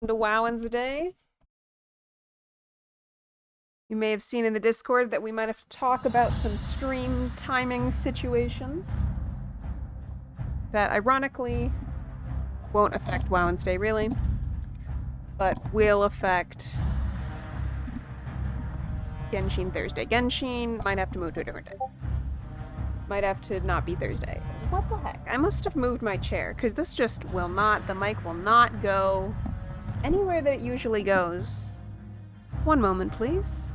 To Wednesday. You may have seen in the Discord that we might have to talk about some stream timing situations that ironically won't affect Wednesday really, but will affect Genshin Thursday. Genshin might have to move to a different day. Might have to not be Thursday. What the heck? I must have moved my chair, because this just will not, the mic will not go anywhere that it usually goes. One moment, please.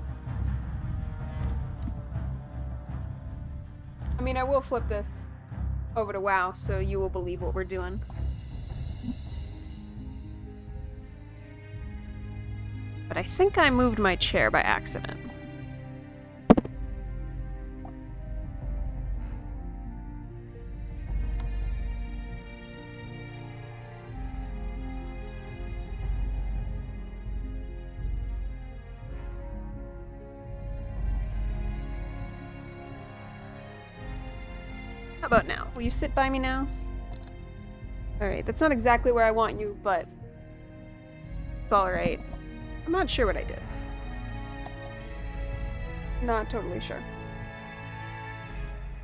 I mean, I will flip this over to WoW, so you will believe what we're doing. But I think I moved my chair by accident. How about now? Will you sit by me now? Alright, that's not exactly where I want you, but it's alright. I'm not sure what I did. Not totally sure.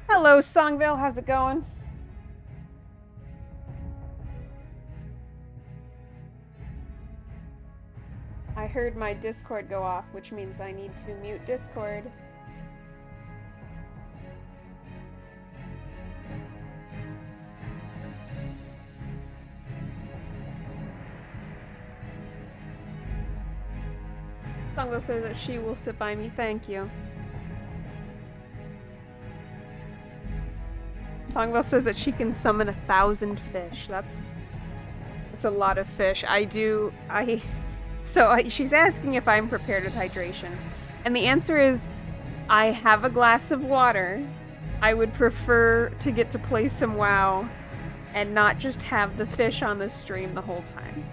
Hello, Songville. How's it going? I heard my Discord go off, which means I need to mute Discord. Songville says that she will sit by me. Thank you. Songville says that she can summon 1,000 fish. That's a lot of fish. She's asking if I'm prepared with hydration. And the answer is, I have a glass of water. I would prefer to get to play some WoW and not just have the fish on the stream the whole time.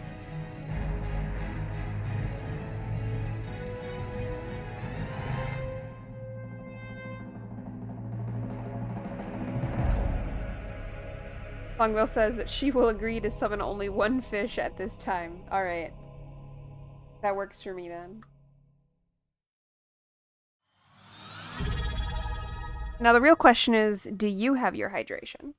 Longwell says that she will agree to summon only one fish at this time. Alright. That works for me then. Now the real question is, do you have your hydration?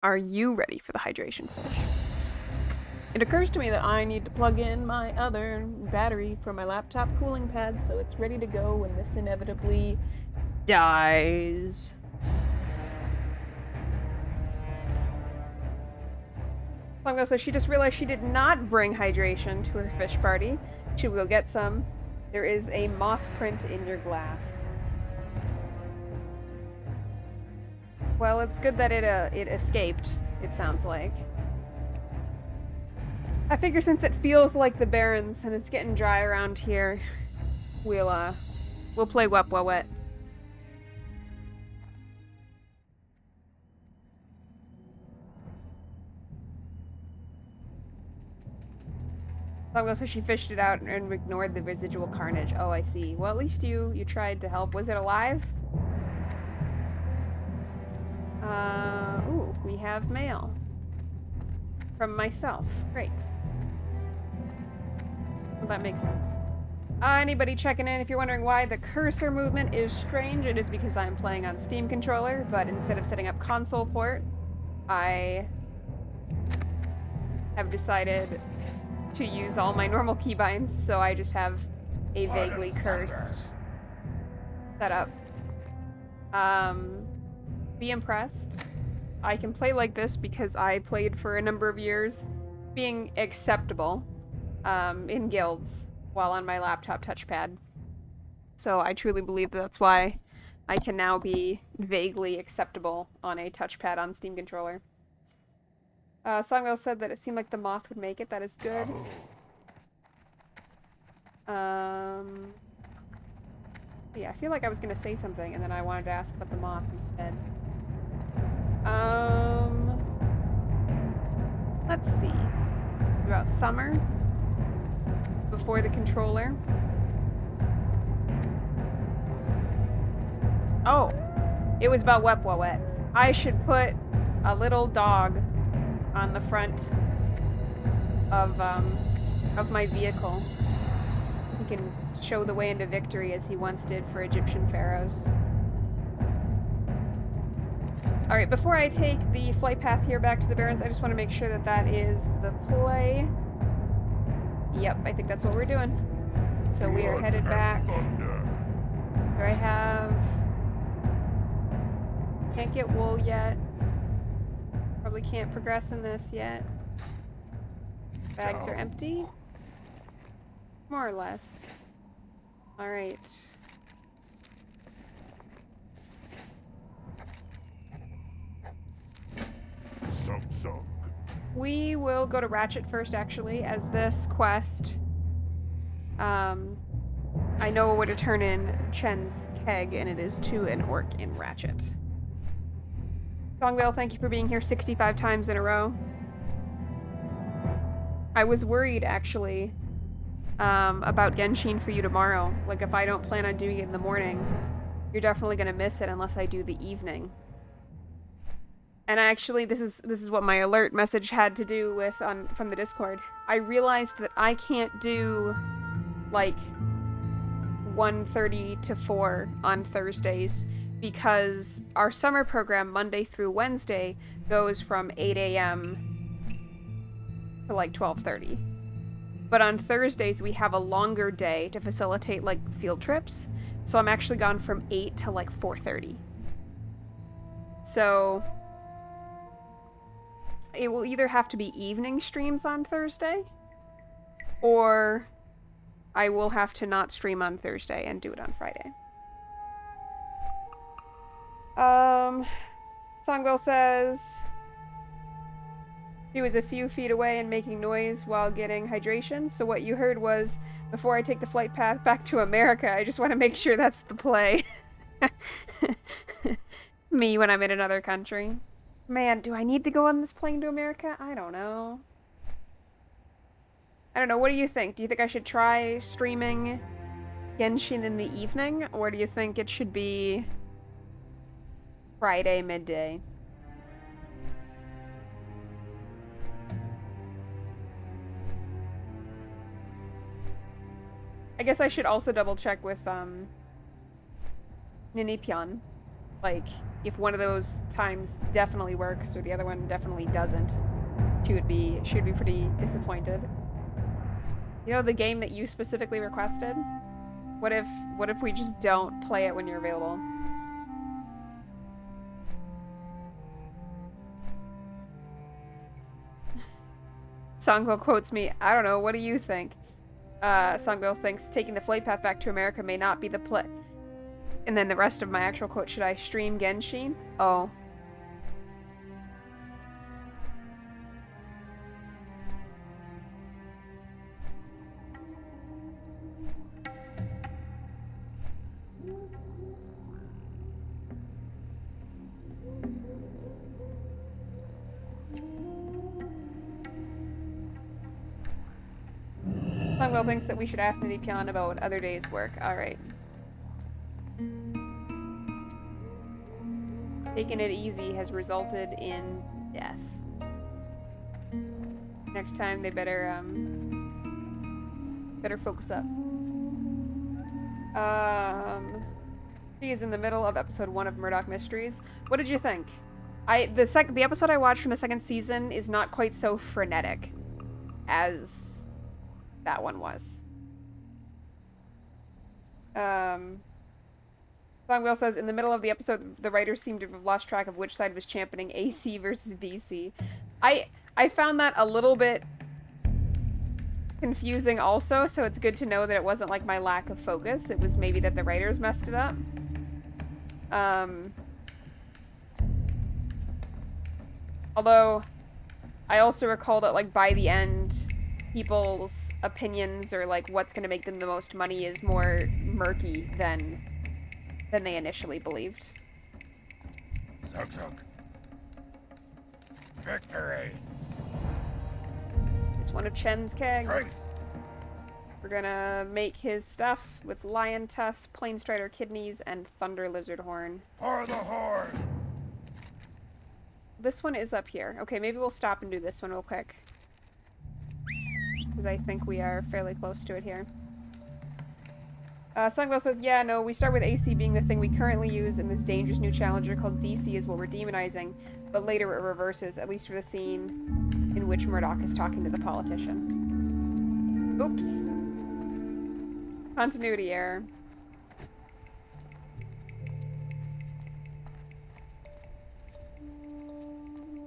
Are you ready for the hydration fish? It occurs to me that I need to plug in my other battery for my laptop cooling pad so it's ready to go when this inevitably dies. Longo says she just realized she did not bring hydration to her fish party. She will go get some. There is a moth print in your glass. Well, it's good that it escaped, it sounds like. I figure since it feels like the Barrens and it's getting dry around here, we'll play Wep Wa Wet. Longo says she fished it out and ignored the residual carnage. Oh, I see. Well, at least you tried to help. Was it alive? Ooh, we have mail. From myself. Great. Well, that makes sense. Anybody checking in? If you're wondering why the cursor movement is strange, it is because I'm playing on Steam controller, but instead of setting up console port, I have decided to use all my normal keybinds, so I just have a vaguely cursed setup. Be impressed. I can play like this because I played for a number of years being acceptable in guilds while on my laptop touchpad. So I truly believe that's why I can now be vaguely acceptable on a touchpad on Steam controller. Songwell said that it seemed like the moth would make it. That is good. Yeah, I feel like I was gonna say something and then I wanted to ask about the moth instead. Let's see. About summer. Before the controller. Oh, it was about Wep Wa Wet. I should put a little dog on the front of my vehicle. He can show the way into victory as he once did for Egyptian pharaohs. Alright, before I take the flight path here back to the Barrens, I just want to make sure that that is the play. Yep, I think that's what we're doing. So we are headed back. Here I have... Can't get wool yet. Probably can't progress in this yet. Bags are empty. More or less. Alright. We will go to Ratchet first, actually, as this quest, I know where to turn in Chen's keg, and it is to an orc in Ratchet. Songvale, thank you for being here 65 times in a row. I was worried, actually, about Genshin for you tomorrow. Like, if I don't plan on doing it in the morning, you're definitely gonna miss it unless I do the evening. And actually, this is what my alert message had to do with from the Discord. I realized that I can't do like 1:30 to 4 on Thursdays because our summer program Monday through Wednesday goes from 8 a.m. to like 12:30. But on Thursdays we have a longer day to facilitate like field trips. So I'm actually gone from 8 to like 4:30. So it will either have to be evening streams on Thursday, or I will have to not stream on Thursday and do it on Friday. Songville says he was a few feet away and making noise while getting hydration, so what you heard was, before I take the flight path back to America, I just want to make sure that's the play. Me when I'm in another country. Man, do I need to go on this plane to America? I don't know. I don't know, what do you think? Do you think I should try streaming Genshin in the evening? Or do you think it should be Friday midday? I guess I should also double check with Ninipion. Like, if one of those times definitely works or the other one definitely doesn't, she would be pretty disappointed. You know, the game that you specifically requested? What if we just don't play it when you're available? Songville quotes me, I don't know, what do you think? Songville thinks taking the flight path back to America may not be the play. And then the rest of my actual quote, should I stream Genshin? Oh. Songville thinks that we should ask Ninipion about what other days work. Alright. Taking it easy has resulted in death. Next time they better focus up. She is in the middle of episode 1 of Murdoch Mysteries. What did you think? The episode I watched from the second season is not quite so frenetic as that one was. Songwell says, in the middle of the episode, the writers seemed to have lost track of which side was championing AC versus DC. I found that a little bit confusing also, so it's good to know that it wasn't like my lack of focus. It was maybe that the writers messed it up. Although, I also recall that, like, by the end, people's opinions or, like, what's gonna make them the most money is more murky than they initially believed. Zug. Victory! Here's one of Chen's kegs. Right. We're gonna make his stuff with lion tusk, plain strider kidneys, and thunder lizard horn. For the horde! this one is up here. Okay, maybe we'll stop and do this one real quick. Because I think we are fairly close to it here. Sunwell says, yeah, no, we start with AC being the thing we currently use, and this dangerous new challenger called DC is what we're demonizing, but later it reverses, at least for the scene in which Murdoch is talking to the politician. Oops. Continuity error.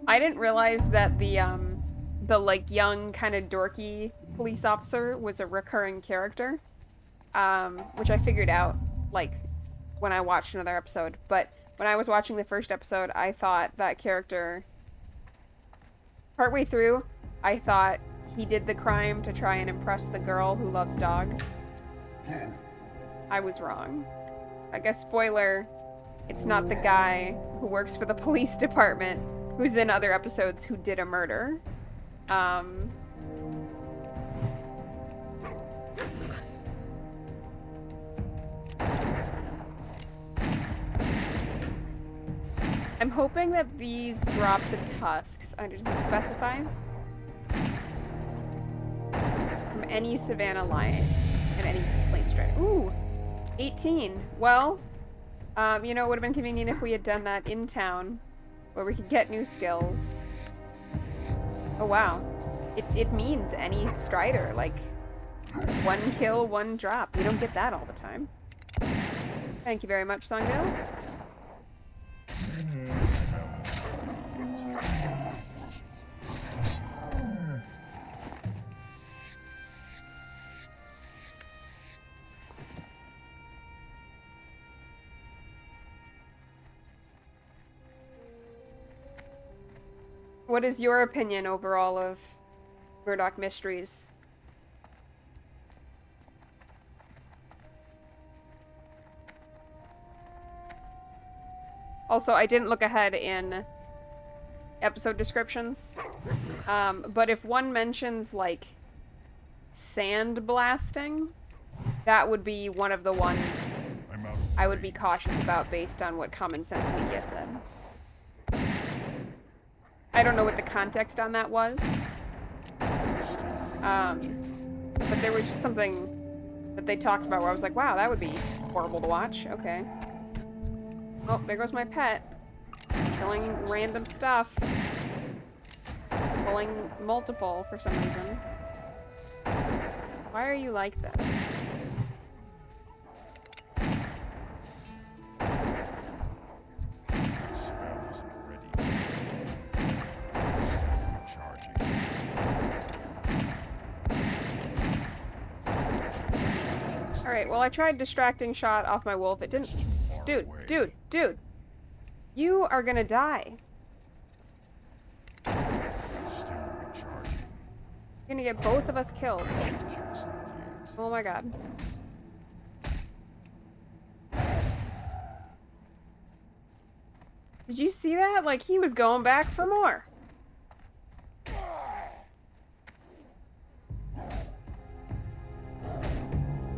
I didn't realize that the like young kind of dorky police officer was a recurring character, which I figured out like when I watched another episode. But when I was watching the first episode, I thought that character, partway through, I thought he did the crime to try and impress the girl who loves dogs. I was wrong. I guess spoiler, it's not the guy who works for the police department who's in other episodes who did a murder. I'm hoping that these drop the tusks. I doesn't specify. From any Savannah lion and any plain strider. Ooh, 18. Well, you know, it would have been convenient if we had done that in town, where we could get new skills. Oh wow. It means any strider, like 1 kill, 1 drop. You don't get that all the time. Thank you very much, Songdale. What is your opinion overall of Murdoch Mysteries? Also, I didn't look ahead in episode descriptions, but if one mentions, like, sand blasting, that would be one of the ones I would be cautious about based on what Common Sense Media said. I don't know what the context on that was. But there was just something that they talked about where I was like, wow, that would be horrible to watch. Okay. Oh, there goes my pet. Killing random stuff. Pulling multiple for some reason. Why are you like this? Alright, well I tried distracting shot off my wolf. It didn't... Dude. You are gonna die. You're gonna get both of us killed. Oh my god. Did you see that? Like, he was going back for more.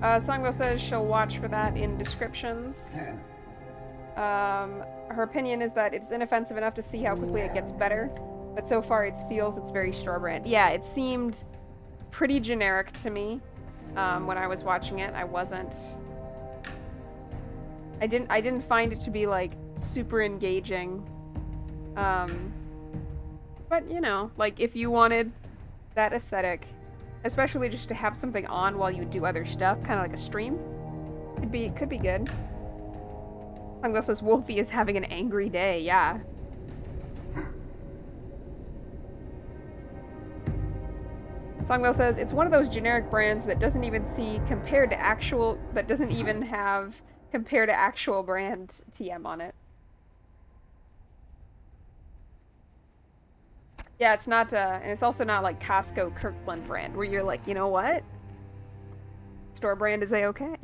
Songwell says she'll watch for that in descriptions. Her opinion is that it's inoffensive enough to see how quickly it gets better, but so far it feels it's very store brand. Yeah, it seemed pretty generic to me when I was watching it. I didn't find it to be like super engaging. But you know, like if you wanted that aesthetic, especially just to have something on while you do other stuff, kind of like a stream, could be good. Songwell says Wolfie is having an angry day. Yeah. Songwell says it's one of those generic brands that doesn't even have compared to actual brand TM on it. Yeah, it's not, and it's also not like Costco Kirkland brand, where you're like, you know what? Store brand is A-okay.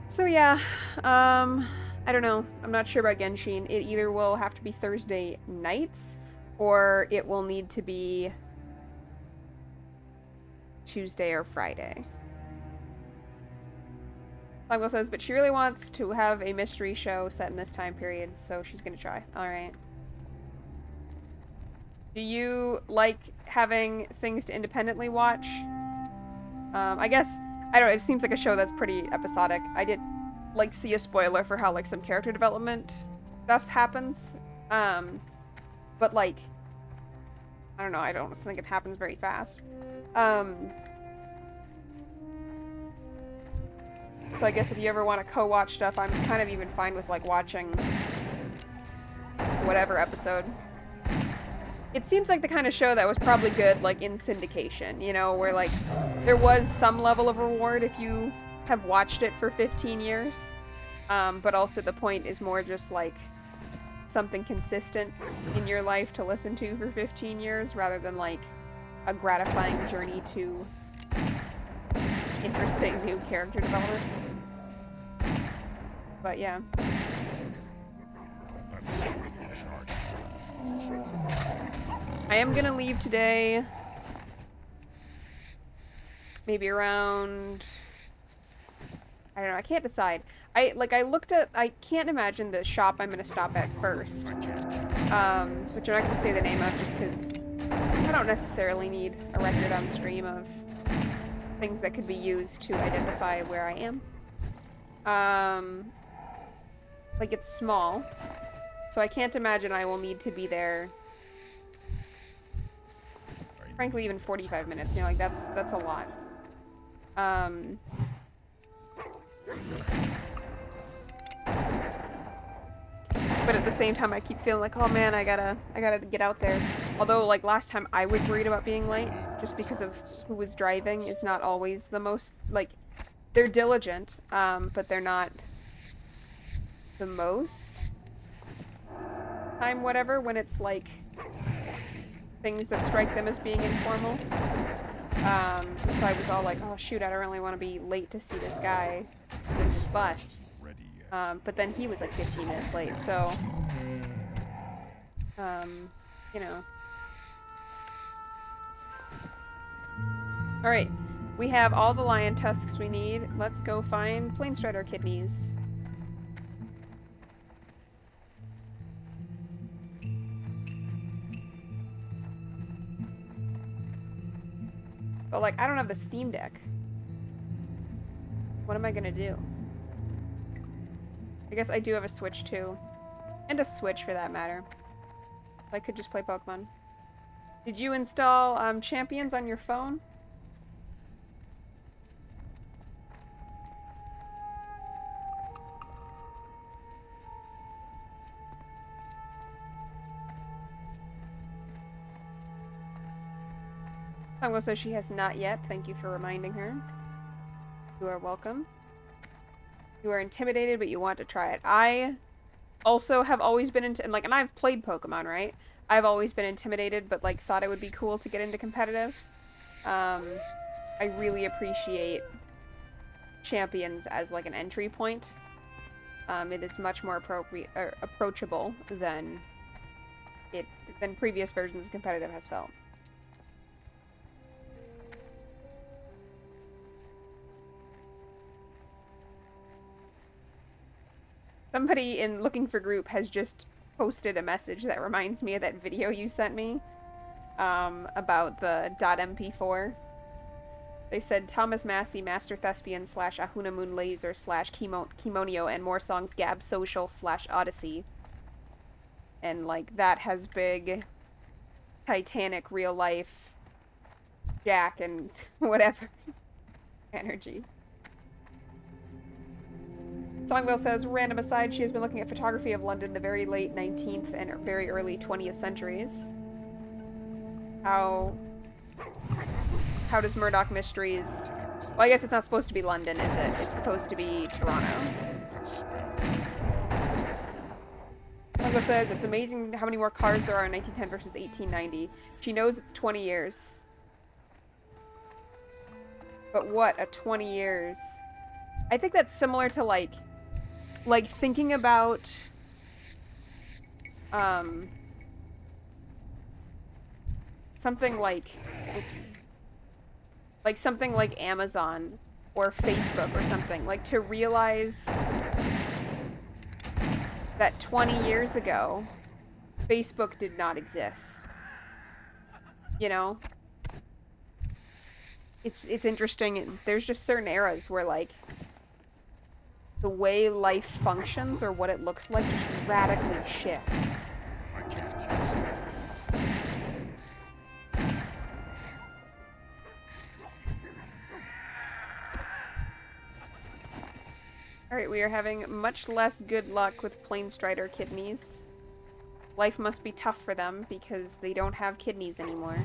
So yeah, I don't know. I'm not sure about Genshin. It either will have to be Thursday nights, or it will need to be Tuesday or Friday. Tango says, but she really wants to have a mystery show set in this time period, so she's gonna try. Alright. Do you like having things to independently watch? I guess, I don't know, it seems like a show that's pretty episodic. I did, like, see a spoiler for how, like, some character development stuff happens. But, like, I don't know, I don't think it happens very fast. So I guess if you ever want to co-watch stuff, I'm kind of even fine with, like, watching whatever episode. It seems like the kind of show that was probably good, like, in syndication, you know, where, like, there was some level of reward if you have watched it for 15 years. But also the point is more just, like, something consistent in your life to listen to for 15 years, rather than, like, a gratifying journey to interesting new character development. But yeah. I am gonna leave today. Maybe around, I don't know, I can't decide. I can't imagine the shop I'm gonna stop at first. Which I'm not gonna say the name of just because I don't necessarily need a record on stream of things that could be used to identify where I am. Like, it's small, so I can't imagine I will need to be there, frankly, even 45 minutes, you know, like, that's a lot. But at the same time, I keep feeling like, oh man, I gotta get out there. Although, like, last time I was worried about being late, just because of who was driving is not always the most, like, they're diligent, but they're not the most time whatever when it's, like, things that strike them as being informal. So I was all like, oh shoot, I don't really want to be late to see this guy in this bus. But then he was like 15 minutes late, so, you know. Alright, we have all the lion tusks we need. Let's go find Planestrider kidneys. But, like, I don't have the Steam Deck. What am I gonna do? I guess I do have a Switch, too. And a Switch, for that matter. I could just play Pokemon. Did you install, Champions on your phone? Tango says she has not yet. Thank you for reminding her. You are welcome. You are intimidated, but you want to try it. I also have always been and I've played Pokemon, right? I've always been intimidated, but, like, thought it would be cool to get into competitive. I really appreciate Champions as, like, an entry point. It is much more approachable than previous versions of competitive has felt. Somebody in Looking for Group has just posted a message that reminds me of that video you sent me about the .mp4. They said Thomas Massey, Master Thespian / Ahuna Moon Laser / Kimonio and More Songs Gab Social / Odyssey. And, like, that has big Titanic real life Jack and whatever energy. Songville says, random aside, she has been looking at photography of London the very late 19th and very early 20th centuries. How does Murdoch Mysteries... Well, I guess it's not supposed to be London, is it? It's supposed to be Toronto. Songville says, it's amazing how many more cars there are in 1910 versus 1890. She knows it's 20 years. But what a 20 years. I think that's similar to, like thinking about, something like, oops, like something like Amazon or Facebook or something. Like, to realize that 20 years ago, Facebook did not exist. You know? It's interesting. There's just certain eras where, like, the way life functions or what it looks like just radically shift. I can't use that. Alright, we are having much less good luck with Plain Strider kidneys. Life must be tough for them because they don't have kidneys anymore.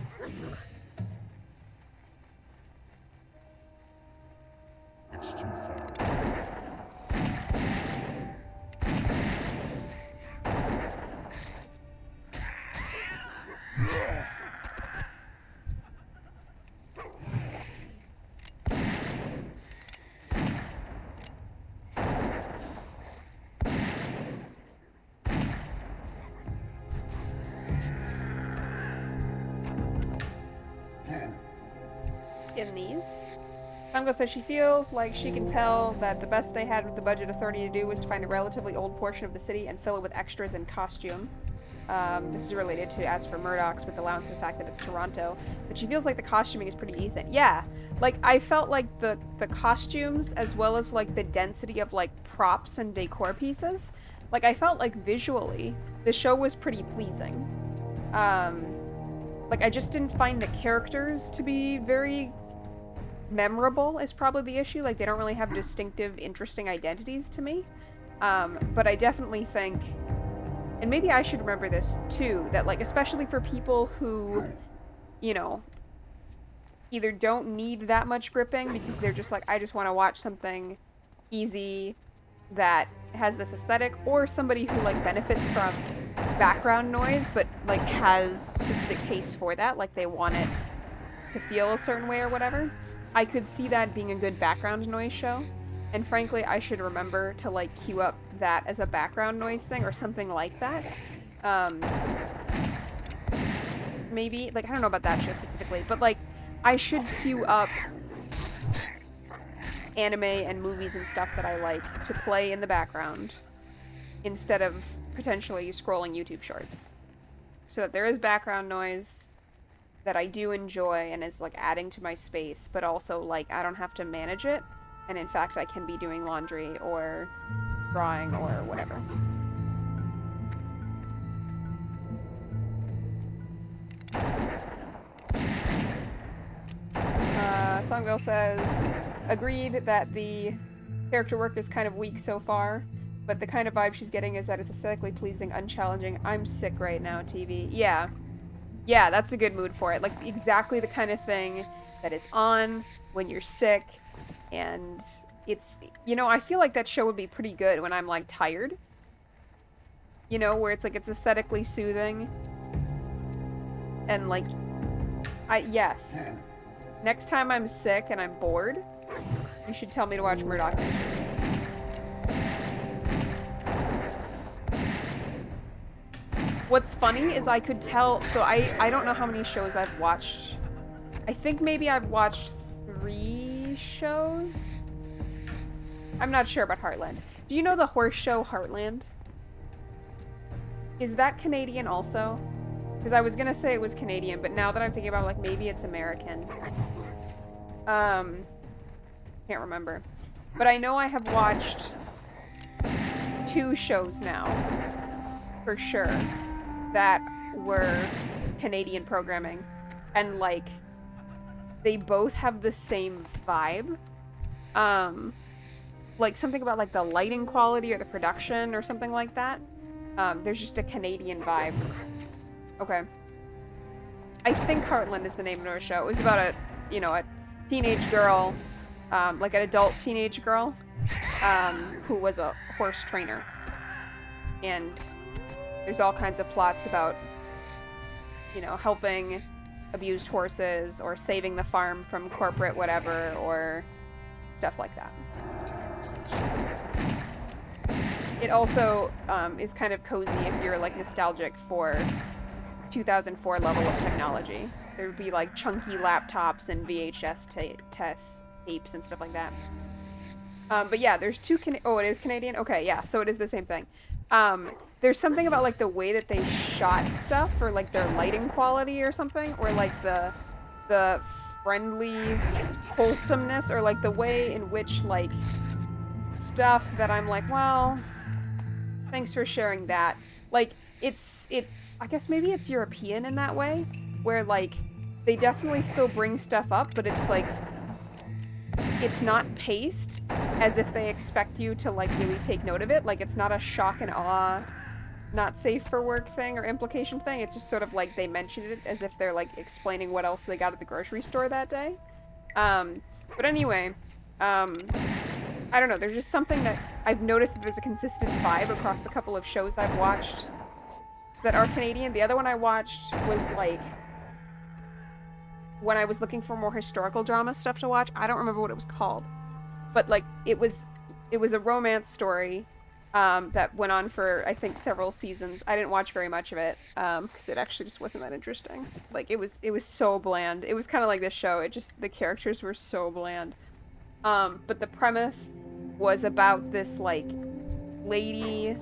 It's too far. Kidneys. Tango says she feels like she can tell that the best they had with the budget authority to do was to find a relatively old portion of the city and fill it with extras and costume. This is related to As for Murdoch's with allowance for the fact that it's Toronto. But she feels like the costuming is pretty decent. Yeah, like, I felt like the costumes, as well as, like, the density of, like, props and decor pieces, like, I felt like visually, the show was pretty pleasing. Like, I just didn't find the characters to be very memorable is probably the issue. Like, they don't really have distinctive, interesting identities to me. But I definitely think, and maybe I should remember this too, that, like, especially for people who, you know, either don't need that much gripping because they're just like, I just want to watch something easy that has this aesthetic, or somebody who, like, benefits from background noise but, like, has specific tastes for that, like they want it to feel a certain way or whatever. I could see that being a good background noise show. And frankly, I should remember to, like, queue up that as a background noise thing or something like that. Maybe, like, I don't know about that show specifically, but, like, I should queue up anime and movies and stuff that I like to play in the background instead of potentially scrolling YouTube shorts. So that there is background noise that I do enjoy and is, like, adding to my space, but also, like, I don't have to manage it. And in fact, I can be doing laundry or drawing or whatever. Songgirl says, agreed that the character work is kind of weak so far, but the kind of vibe she's getting is that it's aesthetically pleasing, unchallenging. I'm sick right now, TV. Yeah. Yeah, that's a good mood for it. Like, exactly the kind of thing that is on when you're sick. And it's, you know, I feel like that show would be pretty good when I'm, like, tired. You know, where it's, like, it's aesthetically soothing. And, like, yes. Next time I'm sick and I'm bored, you should tell me to watch Murdoch Mysteries. What's funny is I could tell, so I don't know how many shows I've watched. I think maybe I've watched 3 shows? I'm not sure about Heartland. Do you know the horse show Heartland? Is that Canadian also? Because I was gonna say it was Canadian, but now that I'm thinking about it, like, maybe it's American. Can't remember. But I know I have watched 2 shows now, for sure, that were Canadian programming. And, like, they both have the same vibe. Like, something about, like, the lighting quality or the production or something like that. There's just a Canadian vibe. Okay. I think Heartland is the name of our show. It was about a, you know, a teenage girl, like an adult teenage girl, who was a horse trainer. And there's all kinds of plots about, you know, helping abused horses or saving the farm from corporate whatever or stuff like that. It also is kind of cozy if you're, like, nostalgic for 2004 level of technology. There would be, like, chunky laptops and VHS tapes and stuff like that. But yeah, there's two oh, it is Canadian? Okay, yeah, so it is the same thing. There's something about, like, the way that they shot stuff, or, like, their lighting quality or something, or, like, the friendly wholesomeness, or, like, the way in which, like, stuff that I'm like, well, thanks for sharing that. Like, it's, I guess maybe it's European in that way, where, like, they definitely still bring stuff up, but it's, like, it's not paced as if they expect you to, like, really take note of it. Like, it's not a shock and awe, not safe for work thing or implication thing. It's just sort of like they mentioned it as if they're, like, explaining what else they got at the grocery store that day. But anyway, I don't know. There's just something that I've noticed that there's a consistent vibe across the couple of shows I've watched that are Canadian. The other one I watched was, like, when I was looking for more historical drama stuff to watch. I don't remember what it was called. But, like, it was a romance story that went on for, I think, several seasons. I didn't watch very much of it because it actually just wasn't that interesting. Like, it was so bland. It was kind of like this show. It just, the characters were so bland. But the premise was about this, like, lady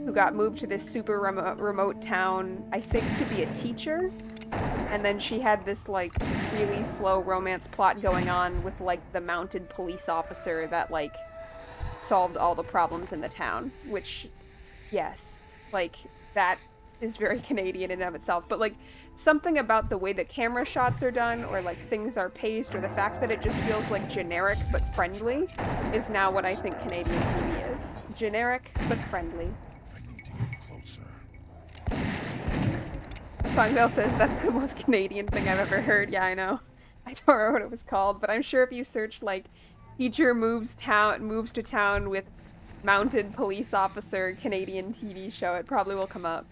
who got moved to this super remote town, I think, to be a teacher. And then she had this, like, really slow romance plot going on with, like, the mounted police officer that, like, solved all the problems in the town. Which, yes, like, that is very Canadian in and of itself. But, like, something about the way that camera shots are done, or, like, things are paced, or the fact that it just feels, like, generic but friendly is now what I think Canadian TV is. Generic but friendly. I need to get closer. Songvale says that's the most Canadian thing I've ever heard. Yeah, I know. I don't remember what it was called, but I'm sure if you search, like, teacher moves to town with mounted police officer Canadian TV show, it probably will come up.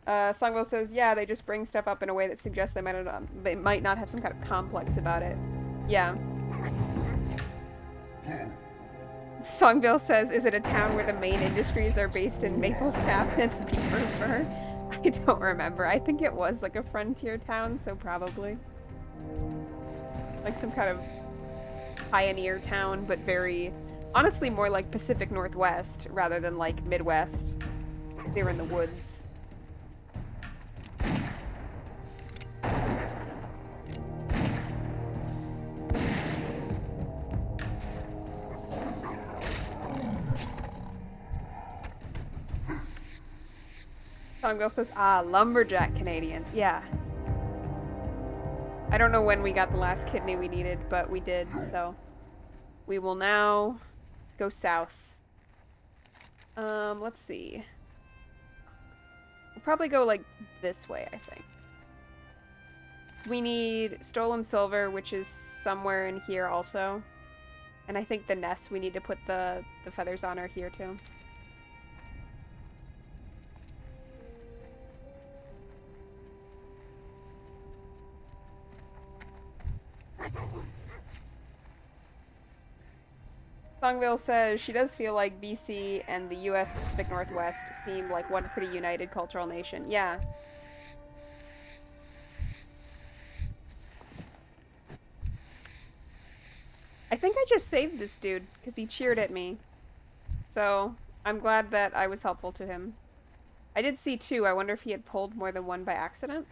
Songville says, yeah, they just bring stuff up in a way that suggests they might not have some kind of complex about it. Yeah. Songville says, is it a town where the main industries are based in maple sap and beaver fur? I don't remember. I think it was like a frontier town, so probably. Like some kind of pioneer town, but very, honestly more like Pacific Northwest rather than like Midwest. They were in the woods. Songville says, lumberjack Canadians. Yeah. I don't know when we got the last kidney we needed, but we did, so we will now go south. Let's see. We'll probably go, like, this way, I think. We need stolen silver, which is somewhere in here also. And I think the nest we need to put the feathers on are here, too. Songville says she does feel like BC and the US Pacific Northwest seem like one pretty united cultural nation. Yeah. I think I just saved this dude because he cheered at me. So I'm glad that I was helpful to him. I did see two. I wonder if he had pulled more than one by accident.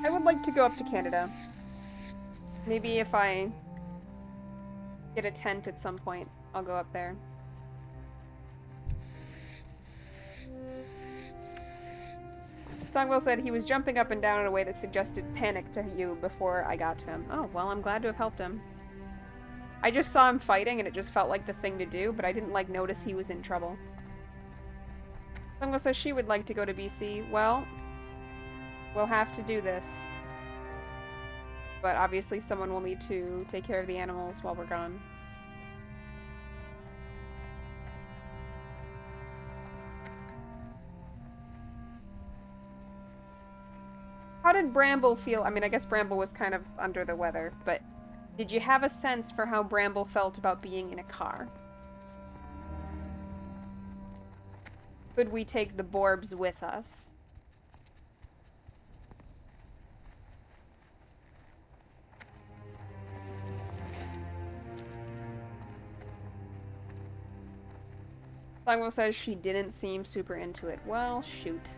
I would like to go up to Canada. Maybe if I get a tent at some point, I'll go up there. Songville said he was jumping up and down in a way that suggested panic to you before I got to him. Oh, well, I'm glad to have helped him. I just saw him fighting and it just felt like the thing to do, but I didn't, like, notice he was in trouble. Songville says she would like to go to BC. Well, we'll have to do this. But obviously someone will need to take care of the animals while we're gone. How did Bramble feel? I mean, I guess Bramble was kind of under the weather, but did you have a sense for how Bramble felt about being in a car? could we take the Borbs with us? Songwell says she didn't seem super into it. Well, shoot.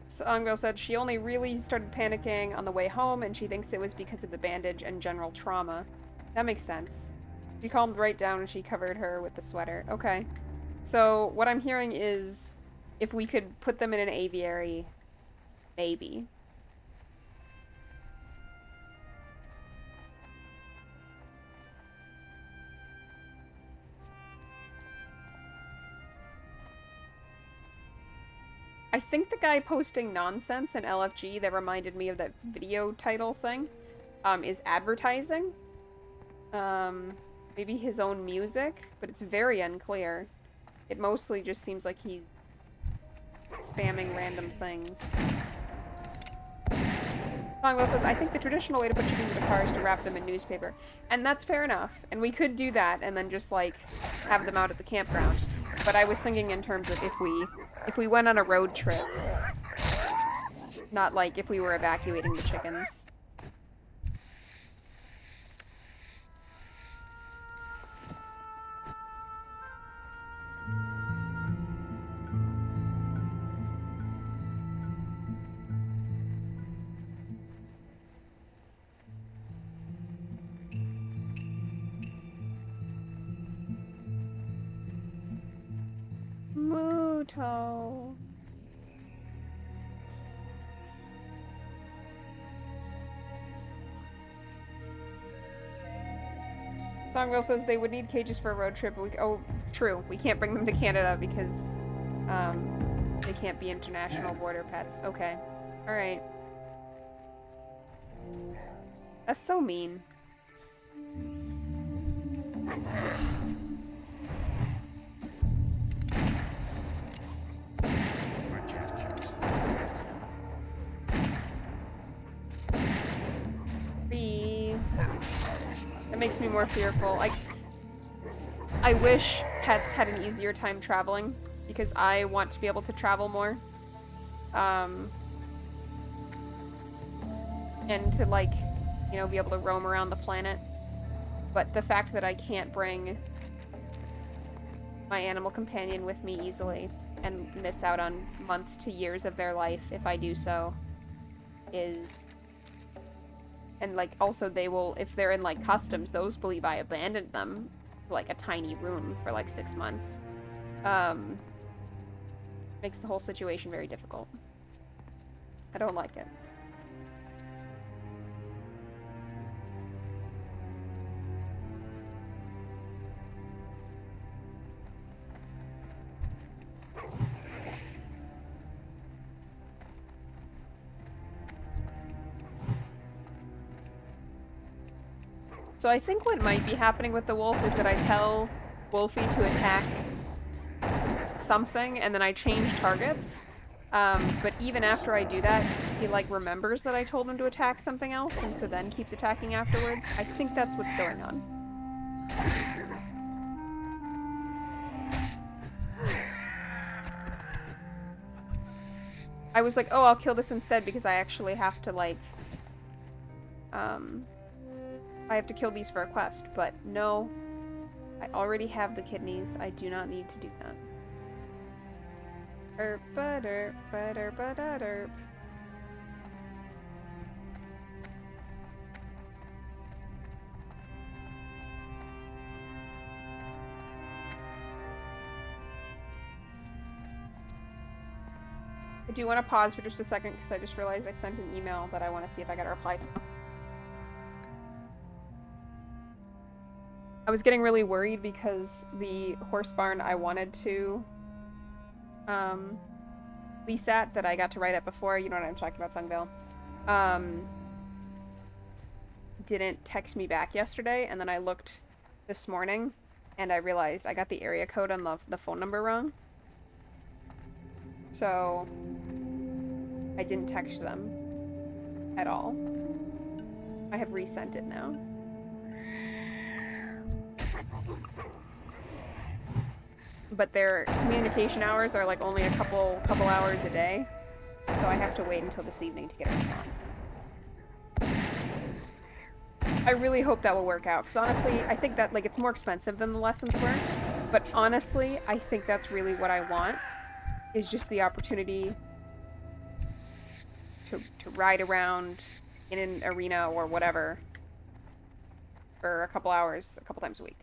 Songville said she only really started panicking on the way home, and she thinks it was because of the bandage and general trauma. That makes sense. She calmed right down and she covered her with the sweater. Okay. So, what I'm hearing is if we could put them in an aviary, maybe. I think the guy posting nonsense in LFG that reminded me of that video title thing, is advertising. Maybe his own music, but it's very unclear. It mostly just seems like he's spamming random things. Longwell says, I think the traditional way to put chickens in the car is to wrap them in newspaper. And that's fair enough. And we could do that and then just, like, have them out at the campground. But I was thinking in terms of if we went on a road trip. Not like if we were evacuating the chickens. Muto. Songville says they would need cages for a road trip. Oh, true. We can't bring them to Canada because they can't be international border pets. Okay. Alright. That's so mean. That makes me more fearful. I wish pets had an easier time traveling, because I want to be able to travel more. And to, like, you know, be able to roam around the planet. But the fact that I can't bring my animal companion with me easily and miss out on months to years of their life if I do so is... And, like, also they will, if they're in, like, customs, those believe I abandoned them for, like, a tiny room for, like, 6 months. Makes the whole situation very difficult. I don't like it. So I think what might be happening with the wolf is that I tell Wolfie to attack something, and then I change targets. But even after I do that, he, like, remembers that I told him to attack something else, and so then keeps attacking afterwards. I think that's what's going on. I was like, oh, I'll kill this instead because I actually have to, like, I have to kill these for a quest, but no. I already have the kidneys. I do not need to do that. Erp, ba-derp, ba-derp, ba-da-derp. I do want to pause for just a second because I just realized I sent an email that I want to see if I got a reply to. I was getting really worried because the horse barn I wanted to lease at, that I got to write at before, you know what I'm talking about, Sungville, didn't text me back yesterday, and then I looked this morning and I realized I got the area code on the phone number wrong. So I didn't text them at all. I have resent it now. But their communication hours are like only a couple hours a day, so I have to wait until this evening to get a response. I really hope that will work out, because honestly, I think that, like, it's more expensive than the lessons were, but honestly, I think that's really what I want, is just the opportunity to ride around in an arena or whatever for a couple hours, a couple times a week.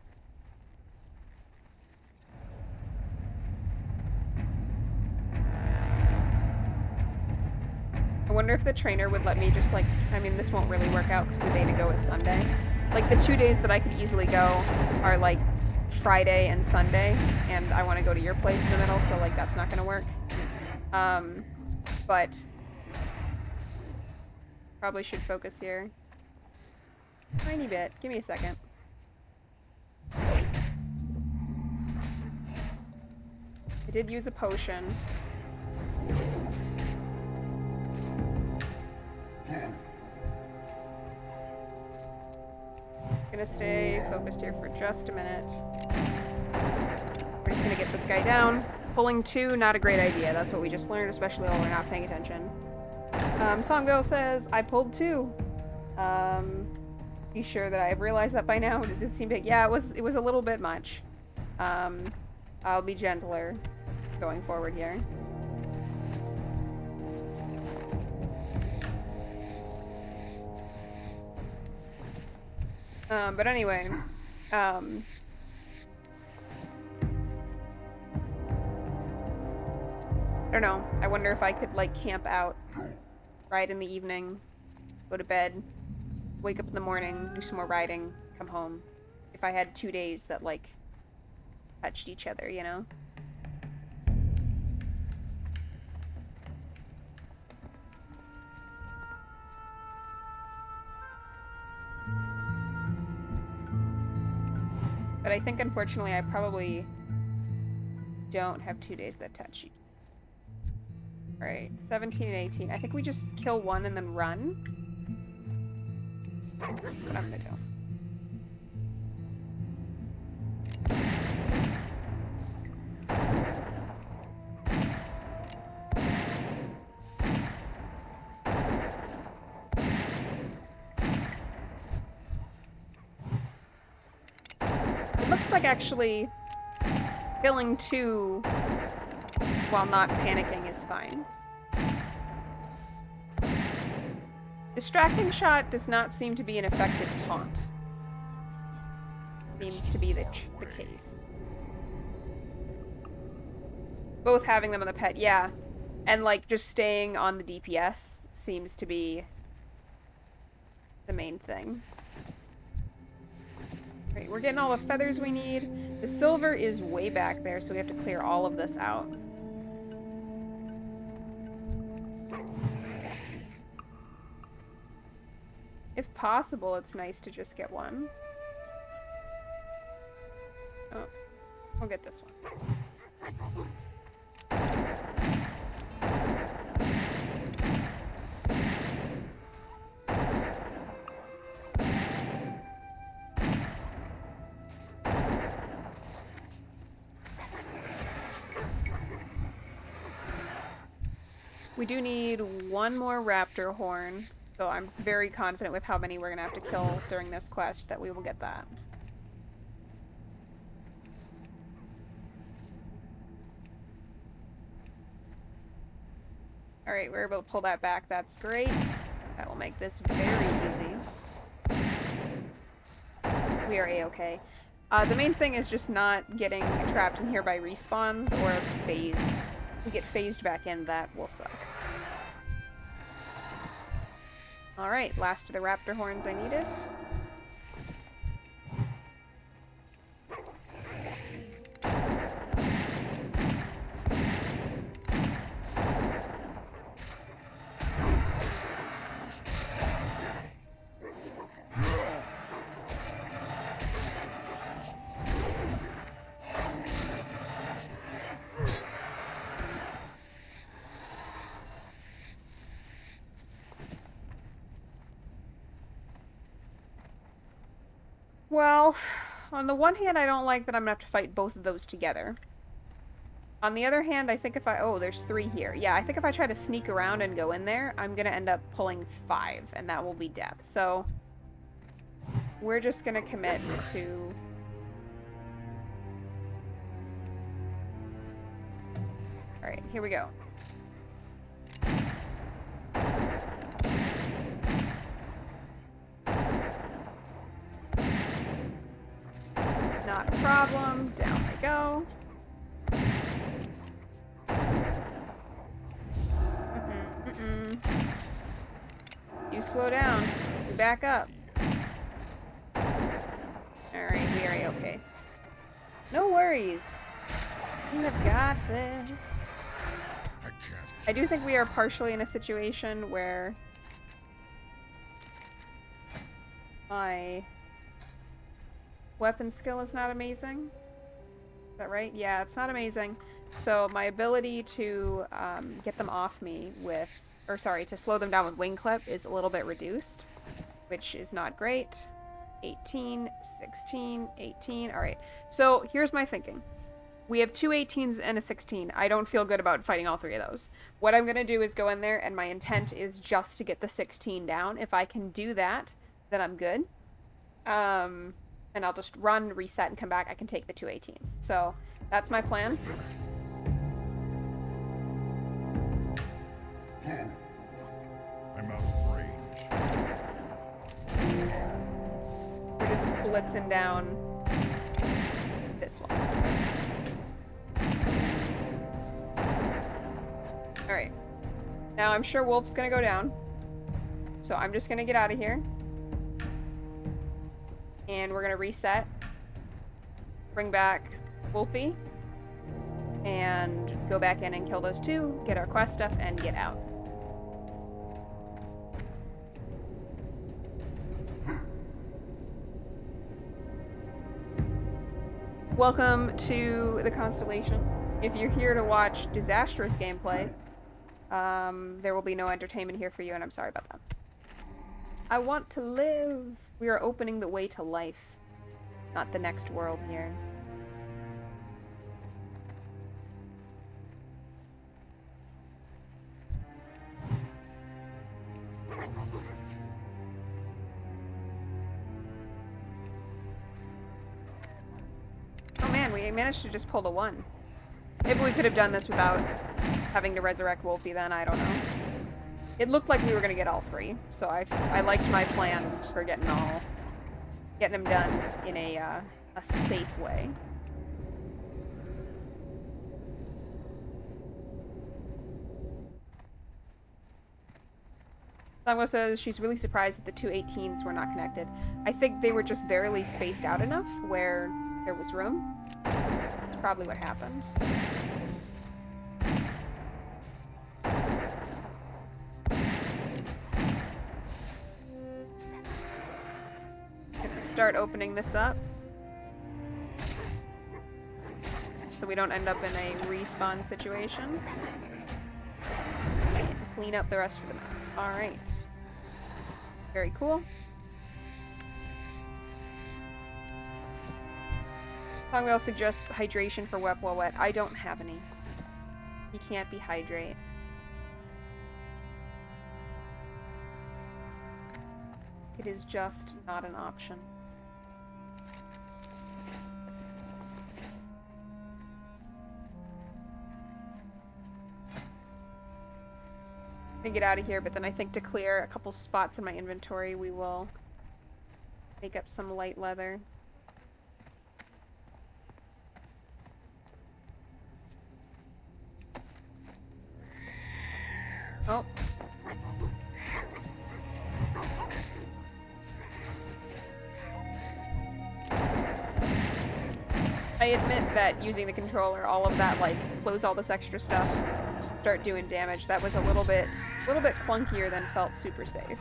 I wonder if the trainer would let me just, like, I mean, this won't really work out because the day to go is Sunday. Like, the 2 days that I could easily go are, like, Friday and Sunday, and I want to go to your place in the middle, so, like, that's not going to work. But probably should focus here. Tiny bit. Give me a second. I did use a potion. Gonna stay focused here for just a minute. We're just gonna get this guy down. Pulling 2, not a great idea. That's what we just learned, especially while we're not paying attention. Songo says, I pulled 2. You sure that I've realized that by now? It did seem big. Yeah, it was a little bit much. I'll be gentler going forward here. But anyway, I don't know. I wonder if I could, like, camp out right in the evening, go to bed, wake up in the morning, do some more riding, come home. If I had 2 days that, like, touched each other, you know? But I think, unfortunately, I probably don't have 2 days that touch each. Alright, 17 and 18. I think we just kill one and then run. That's what I'm gonna do. Looks like actually killing 2 while not panicking is fine. Distracting shot does not seem to be an effective taunt. Seems to be the case. Both having them on the pet, yeah. And, like, just staying on the DPS seems to be the main thing. Right, we're getting all the feathers we need. The silver is way back there, so we have to clear all of this out. If possible, it's nice to just get one. Oh, we'll get this one. We do need one more raptor horn, so I'm very confident with how many we're gonna have to kill during this quest that we will get that. Alright, we're able to pull that back. That's great. That will make this very easy. We are A-okay. The main thing is just not getting trapped in here by respawns or phased. If we get phased back in, that will suck. Alright, last of the raptor horns I needed. Well, on the one hand, I don't like that I'm gonna have to fight both of those together. On the other hand, I think if I... Oh, there's 3 here. Yeah, I think if I try to sneak around and go in there, I'm gonna end up pulling 5, and that will be death. So, we're just gonna commit to... Alright, here we go. Not a problem. Down I go. You slow down. You back up. Alright, we are okay. No worries. You have got this. I can't. I do think we are partially in a situation where my weapon skill is not amazing. Is that right? Yeah, it's not amazing. So my ability to get them off me with, or sorry, to slow them down with wing clip is a little bit reduced, which is not great. 18, 16, 18. All right. So here's my thinking. We have 2 18s and a 16. I don't feel good about fighting all 3 of those. What I'm going to do is go in there, and my intent is just to get the 16 down. If I can do that, then I'm good. And I'll just run, reset, and come back. I can take the 2 18s. So that's my plan. I'm out of range. We're just blitzing down this one. Alright. Now I'm sure Wolf's gonna go down. So I'm just gonna get out of here. And we're gonna reset. Bring back Wolfie. And go back in and kill those 2, get our quest stuff, and get out. Welcome to the Constellation. If you're here to watch disastrous gameplay, there will be no entertainment here for you, and I'm sorry about that. I want to live! We are opening the way to life, not the next world here. Oh man, we managed to just pull the 1. Maybe we could have done this without having to resurrect Wolfie then, I don't know. It looked like we were gonna get all 3, so I liked my plan for getting them done in a safe way. Sango says she's really surprised that the 2 18s were not connected. I think they were just barely spaced out enough where there was room. That's probably what happened. Gonna start opening this up so we don't end up in a respawn situation. And clean up the rest of the mess. Alright. Very cool. Songwell suggests hydration for wet while wet. I don't have any. You can't dehydrate. It is just not an option. I'm gonna get out of here, but then I think to clear a couple spots in my inventory, we will make up some light leather. Oh. I admit that using the controller, all of that, like, close all this extra stuff, start doing damage, that was a little bit clunkier than felt super safe.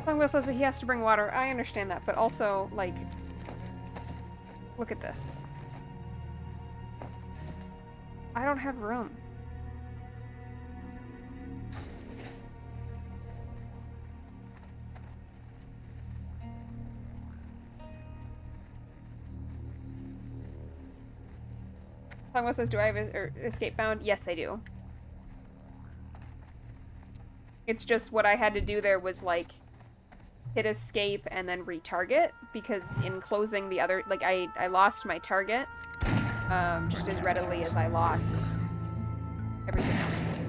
Longwell says that he has to bring water. I understand that, but also, like, look at this. I don't have room. Songwell says, do I have escape bound? Yes, I do. It's just what I had to do there was, like, hit escape and then retarget, because in closing the other, like, I lost my target, just as readily as I lost everything else.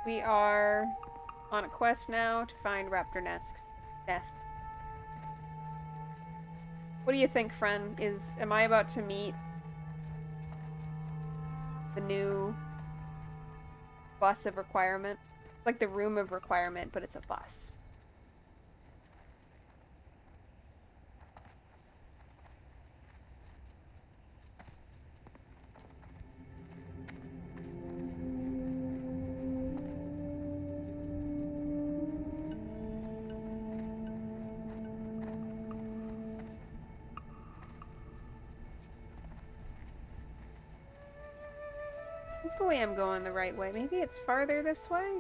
We are on a quest now to find raptor nests. What do you think, friend? Am I about to meet the new bus of requirement? Like the room of requirement, but it's a bus. Hopefully I'm going the right way. Maybe it's farther this way?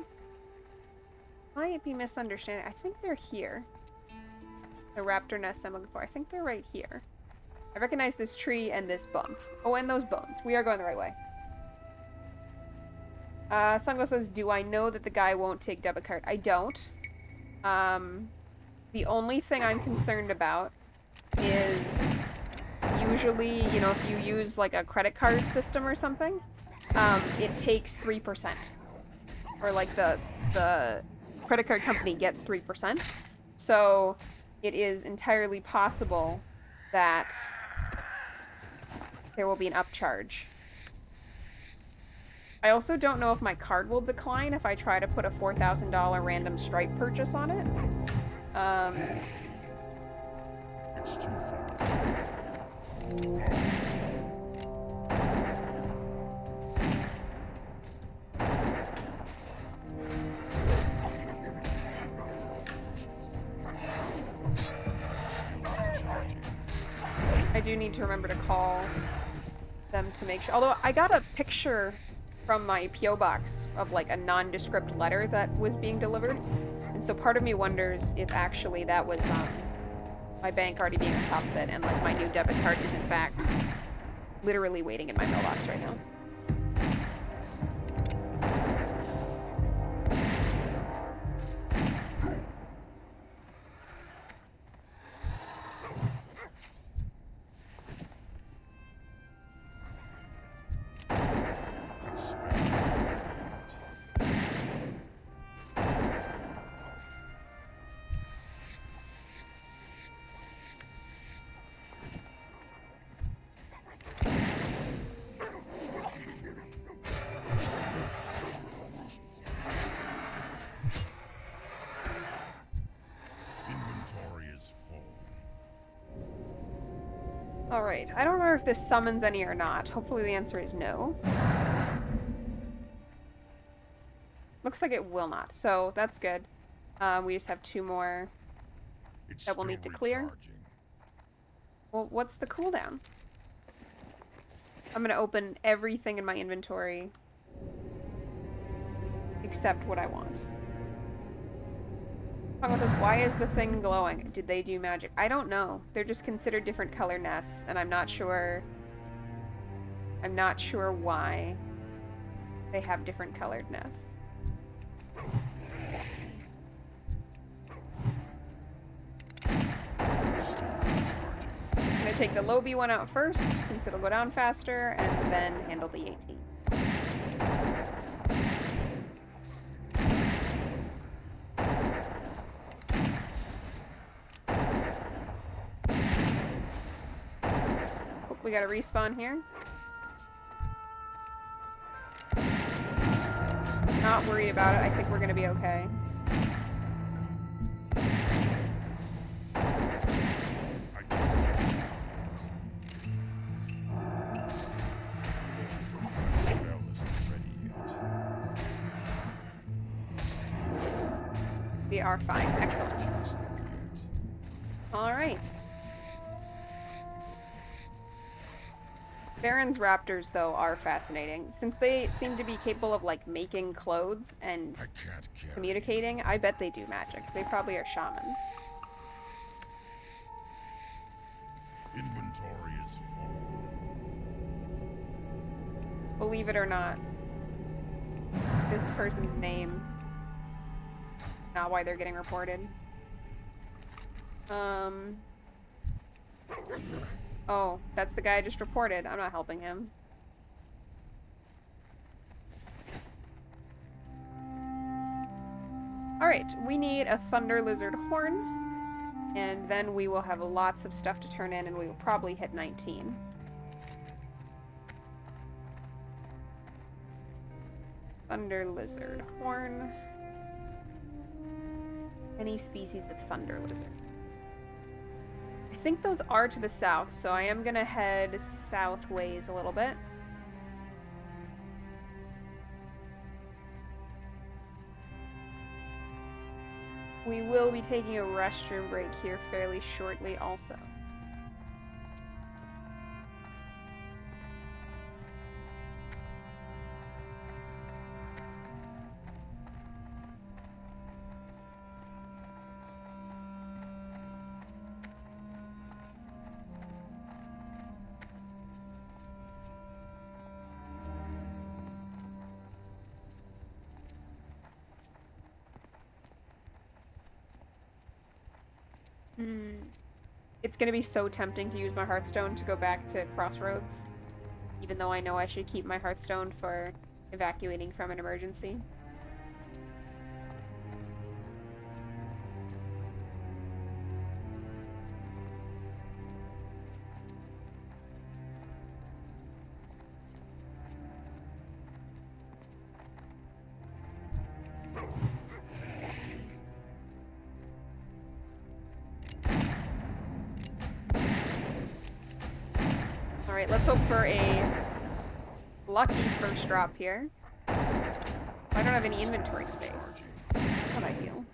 Might be misunderstanding. I think they're here. The raptor nests I'm looking for. I think they're right here. I recognize this tree and this bump. Oh, and those bones. We are going the right way. Sungo says, do I know that the guy won't take debit card? I don't. The only thing I'm concerned about is usually, you know, if you use like a credit card system or something, it takes 3%. Or like the credit card company gets 3%. So it is entirely possible that there will be an upcharge. I also don't know if my card will decline if I try to put a $4,000 random Stripe purchase on it. It's too far. I do need to remember to call them to make sure. Although I got a picture from my P.O. box of like a nondescript letter that was being delivered. And so part of me wonders if actually that was my bank already being on top of it and like my new debit card is in fact literally waiting in my mailbox right now. Alright, I don't remember if this summons any or not. Hopefully the answer is no. Looks like it will not, so that's good. We just have 2 more that we'll need to clear. Well, what's the cooldown? I'm gonna open everything in my inventory except what I want. Pongo says, why is the thing glowing? Did they do magic? I don't know. They're just considered different color nests, and I'm not sure why they have different colored nests. I'm gonna take the low B one out first, since it'll go down faster, and then handle the 18. We got a respawn here. not worried about it. I think we're gonna be okay. I can't. Spell isn't ready yet. We are fine. Excellent. Just not yet. Alright. Baron's raptors, though, are fascinating. Since they seem to be capable of, like, making clothes and I can't carry. communicating, I bet they do magic. They probably are shamans. Inventory is full. Believe it or not, this person's name, not why they're getting reported. Oh, that's the guy I just reported. I'm not helping him. Alright, we need a Thunder Lizard Horn, and then we will have lots of stuff to turn in, and we will probably hit 19. Thunder Lizard Horn. Any species of Thunder Lizard. I think those are to the south, so I am gonna head southways a little bit. We will be taking a restroom break here fairly shortly also. It's gonna be so tempting to use my Hearthstone to go back to Crossroads, even though I know I should keep my Hearthstone for evacuating from an emergency. Alright, let's hope for a lucky first drop here. I don't have any inventory space. Not ideal.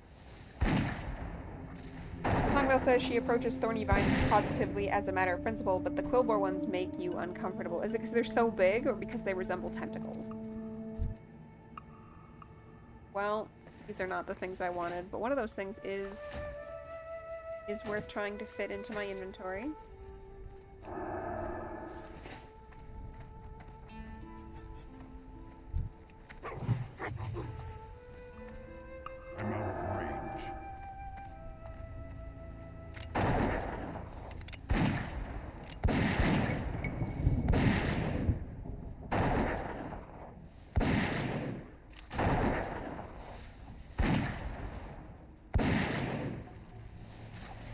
Longbow says she approaches thorny vines positively as a matter of principle, but the Quillbore ones make you uncomfortable. Is it because they're so big, or because they resemble tentacles? Well, these are not the things I wanted, but one of those things is worth trying to fit into my inventory. I'm out of range.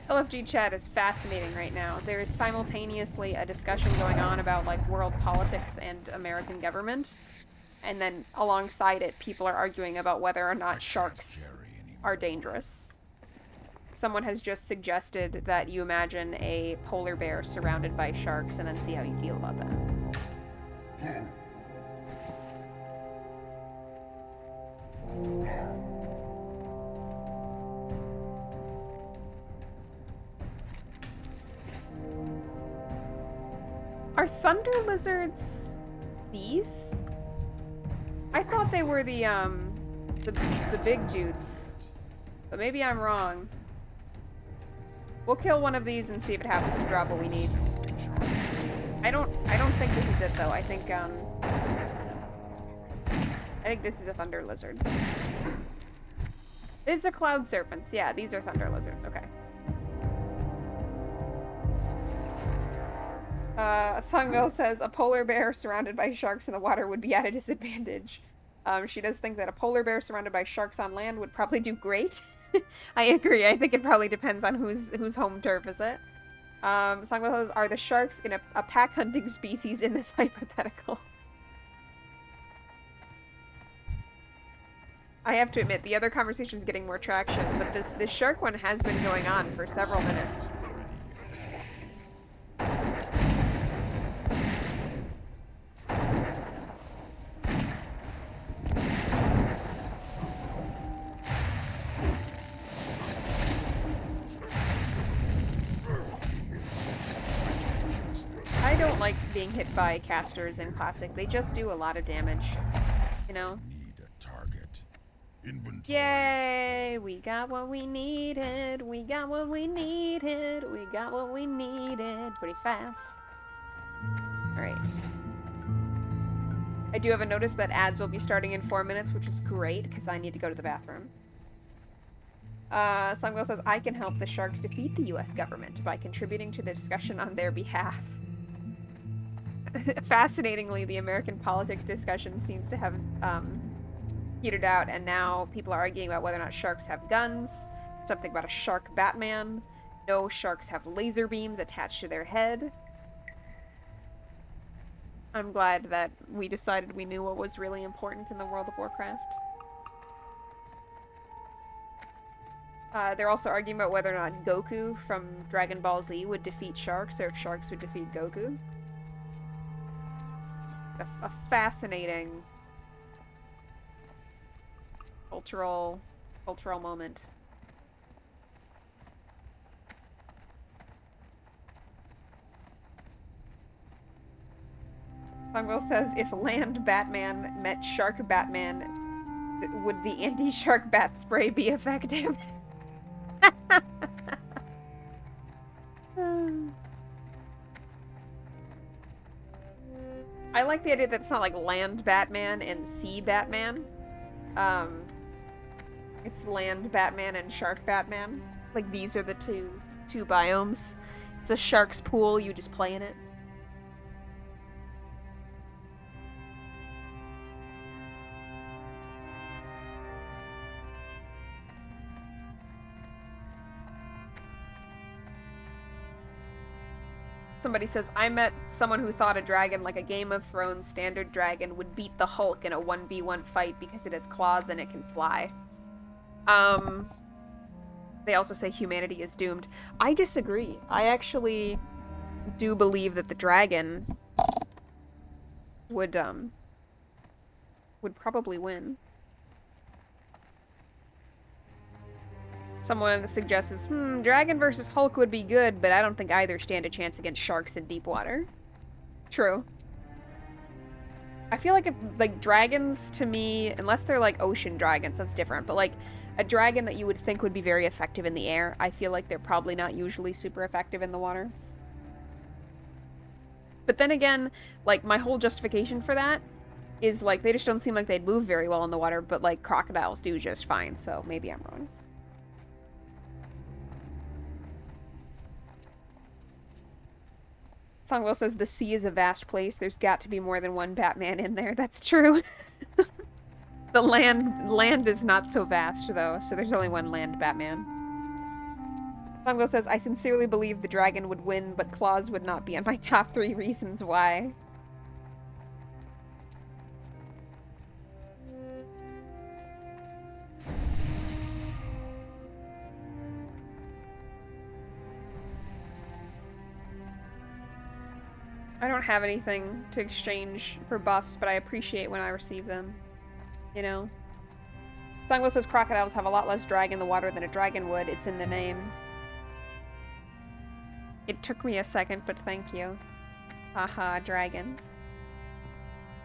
LFG chat is fascinating right now. There is simultaneously a discussion going on about like world politics and American government, and then alongside it, people are arguing about whether or not sharks are dangerous. Someone has just suggested that you imagine a polar bear surrounded by sharks and then see how you feel about that. Are thunder lizards these? I thought they were the big dudes. But maybe I'm wrong. We'll kill one of these and see if it happens to drop what we need. I don't think this is it though. I think this is a thunder lizard. These are cloud serpents. Yeah, these are thunder lizards. Okay. Songville says a polar bear surrounded by sharks in the water would be at a disadvantage. She does think that a polar bear surrounded by sharks on land would probably do great. I agree. I think it probably depends on whose home turf is it. Songville says, are the sharks in a pack hunting species in this hypothetical? I have to admit, the other conversation's getting more traction, but this shark one has been going on for several minutes. I don't like being hit by casters in Classic. They just do a lot of damage, you know? Need a target. Inventory. Yay! We got what we needed. We got what we needed. We got what we needed. Pretty fast. Alright. I do have a notice that ads will be starting in 4 minutes, which is great, because I need to go to the bathroom. Songwell says, I can help the sharks defeat the US government by contributing to the discussion on their behalf. Fascinatingly, the American politics discussion seems to have petered out, and now people are arguing about whether or not sharks have guns, something about a shark Batman. No, sharks have laser beams attached to their head. I'm glad that we decided we knew what was really important in the World of Warcraft. They're also arguing about whether or not Goku from Dragon Ball Z would defeat sharks, or if sharks would defeat Goku. A fascinating cultural moment. Songwell says, if Land Batman met Shark Batman, would the anti-shark bat spray be effective? I like the idea that it's not like Land Batman and Sea Batman. It's Land Batman and Shark Batman. Like, these are the two biomes. It's a shark's pool, you just play in it. Somebody says, I met someone who thought a dragon like a Game of Thrones standard dragon would beat the Hulk in a 1v1 fight because it has claws and it can fly. They also say humanity is doomed. I disagree. I actually do believe that the dragon would probably win. Someone suggests, Dragon versus Hulk would be good, but I don't think either stand a chance against sharks in deep water. True. I feel like dragons, to me, unless they're like ocean dragons, that's different, but like a dragon that you would think would be very effective in the air, I feel like they're probably not usually super effective in the water. But then again, like, my whole justification for that is, like, they just don't seem like they'd move very well in the water, but, like, crocodiles do just fine, so maybe I'm wrong. Songwell says, the sea is a vast place. There's got to be more than one Batman in there. That's true. The land is not so vast, though, so there's only one land Batman. Songwell says, I sincerely believe the dragon would win, but claws would not be on my top 3 reasons why. I don't have anything to exchange for buffs, but I appreciate when I receive them. You know? Songwell says crocodiles have a lot less drag in the water than a dragon would. It's in the name. It took me a second, but thank you. Haha, dragon.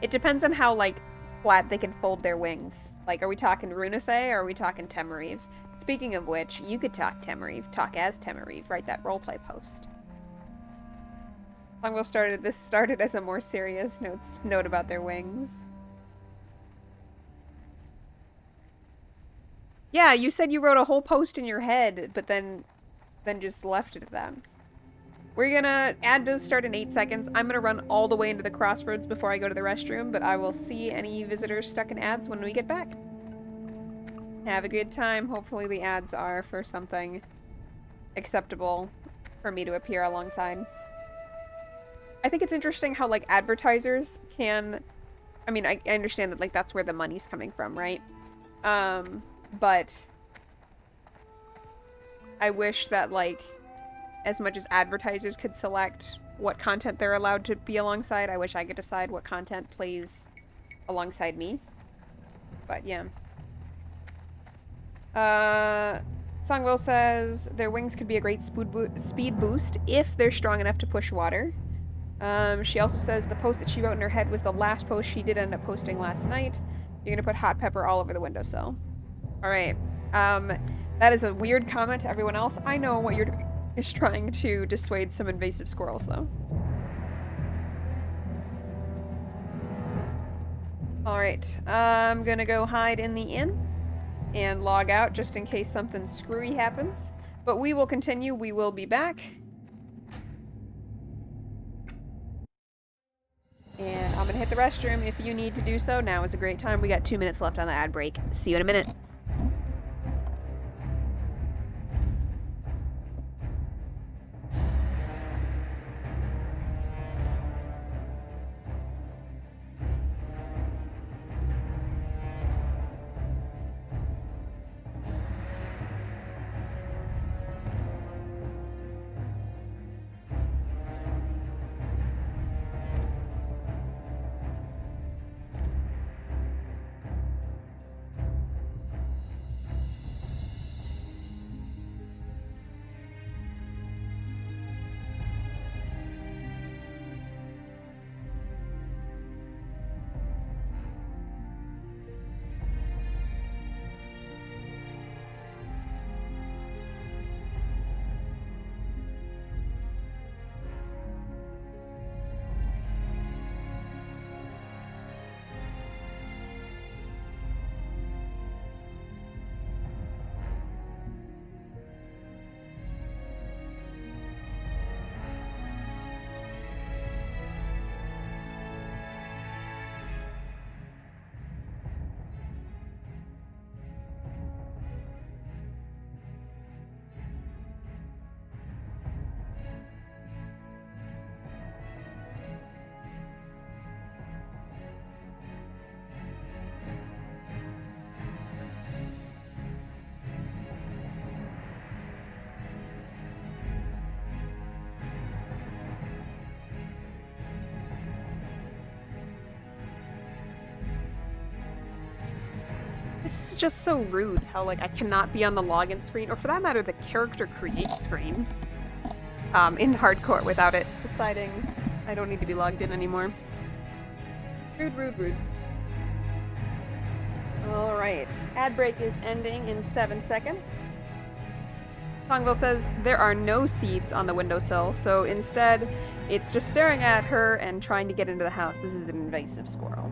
It depends on how, like, flat they can fold their wings. Like, are we talking Runethei or are we talking Temerive? Speaking of which, you could talk Temerive. Talk as Temerive. Write that roleplay post. Longwell started as a more serious note about their wings. Yeah, you said you wrote a whole post in your head, but then just left it at that. We're gonna, ad does start in 8 seconds. I'm gonna run all the way into the crossroads before I go to the restroom, but I will see any visitors stuck in ads when we get back. Have a good time. Hopefully the ads are for something acceptable for me to appear alongside. I think it's interesting how, like, advertisers can... I mean, I understand that, like, that's where the money's coming from, right? But I wish that, like, as much as advertisers could select what content they're allowed to be alongside, I wish I could decide what content plays alongside me. But yeah. Songwell says their wings could be a great speed boost if they're strong enough to push water. She also says the post that she wrote in her head was the last post she did end up posting last night. You're gonna put hot pepper all over the windowsill. Alright. That is a weird comment to everyone else. I know what you're doing is trying to dissuade some invasive squirrels, though. Alright. I'm gonna go hide in the inn and log out just in case something screwy happens. But we will continue. We will be back. And I'm gonna hit the restroom. If you need to do so, now is a great time. We got 2 minutes left on the ad break. See you in a minute. This is just so rude, how, like, I cannot be on the login screen, or for that matter, the character create screen, in hardcore without it deciding I don't need to be logged in anymore. Rude, rude, rude. Alright, ad break is ending in 7 seconds. Songville says there are no seeds on the windowsill, so instead, it's just staring at her and trying to get into the house. This is an invasive squirrel.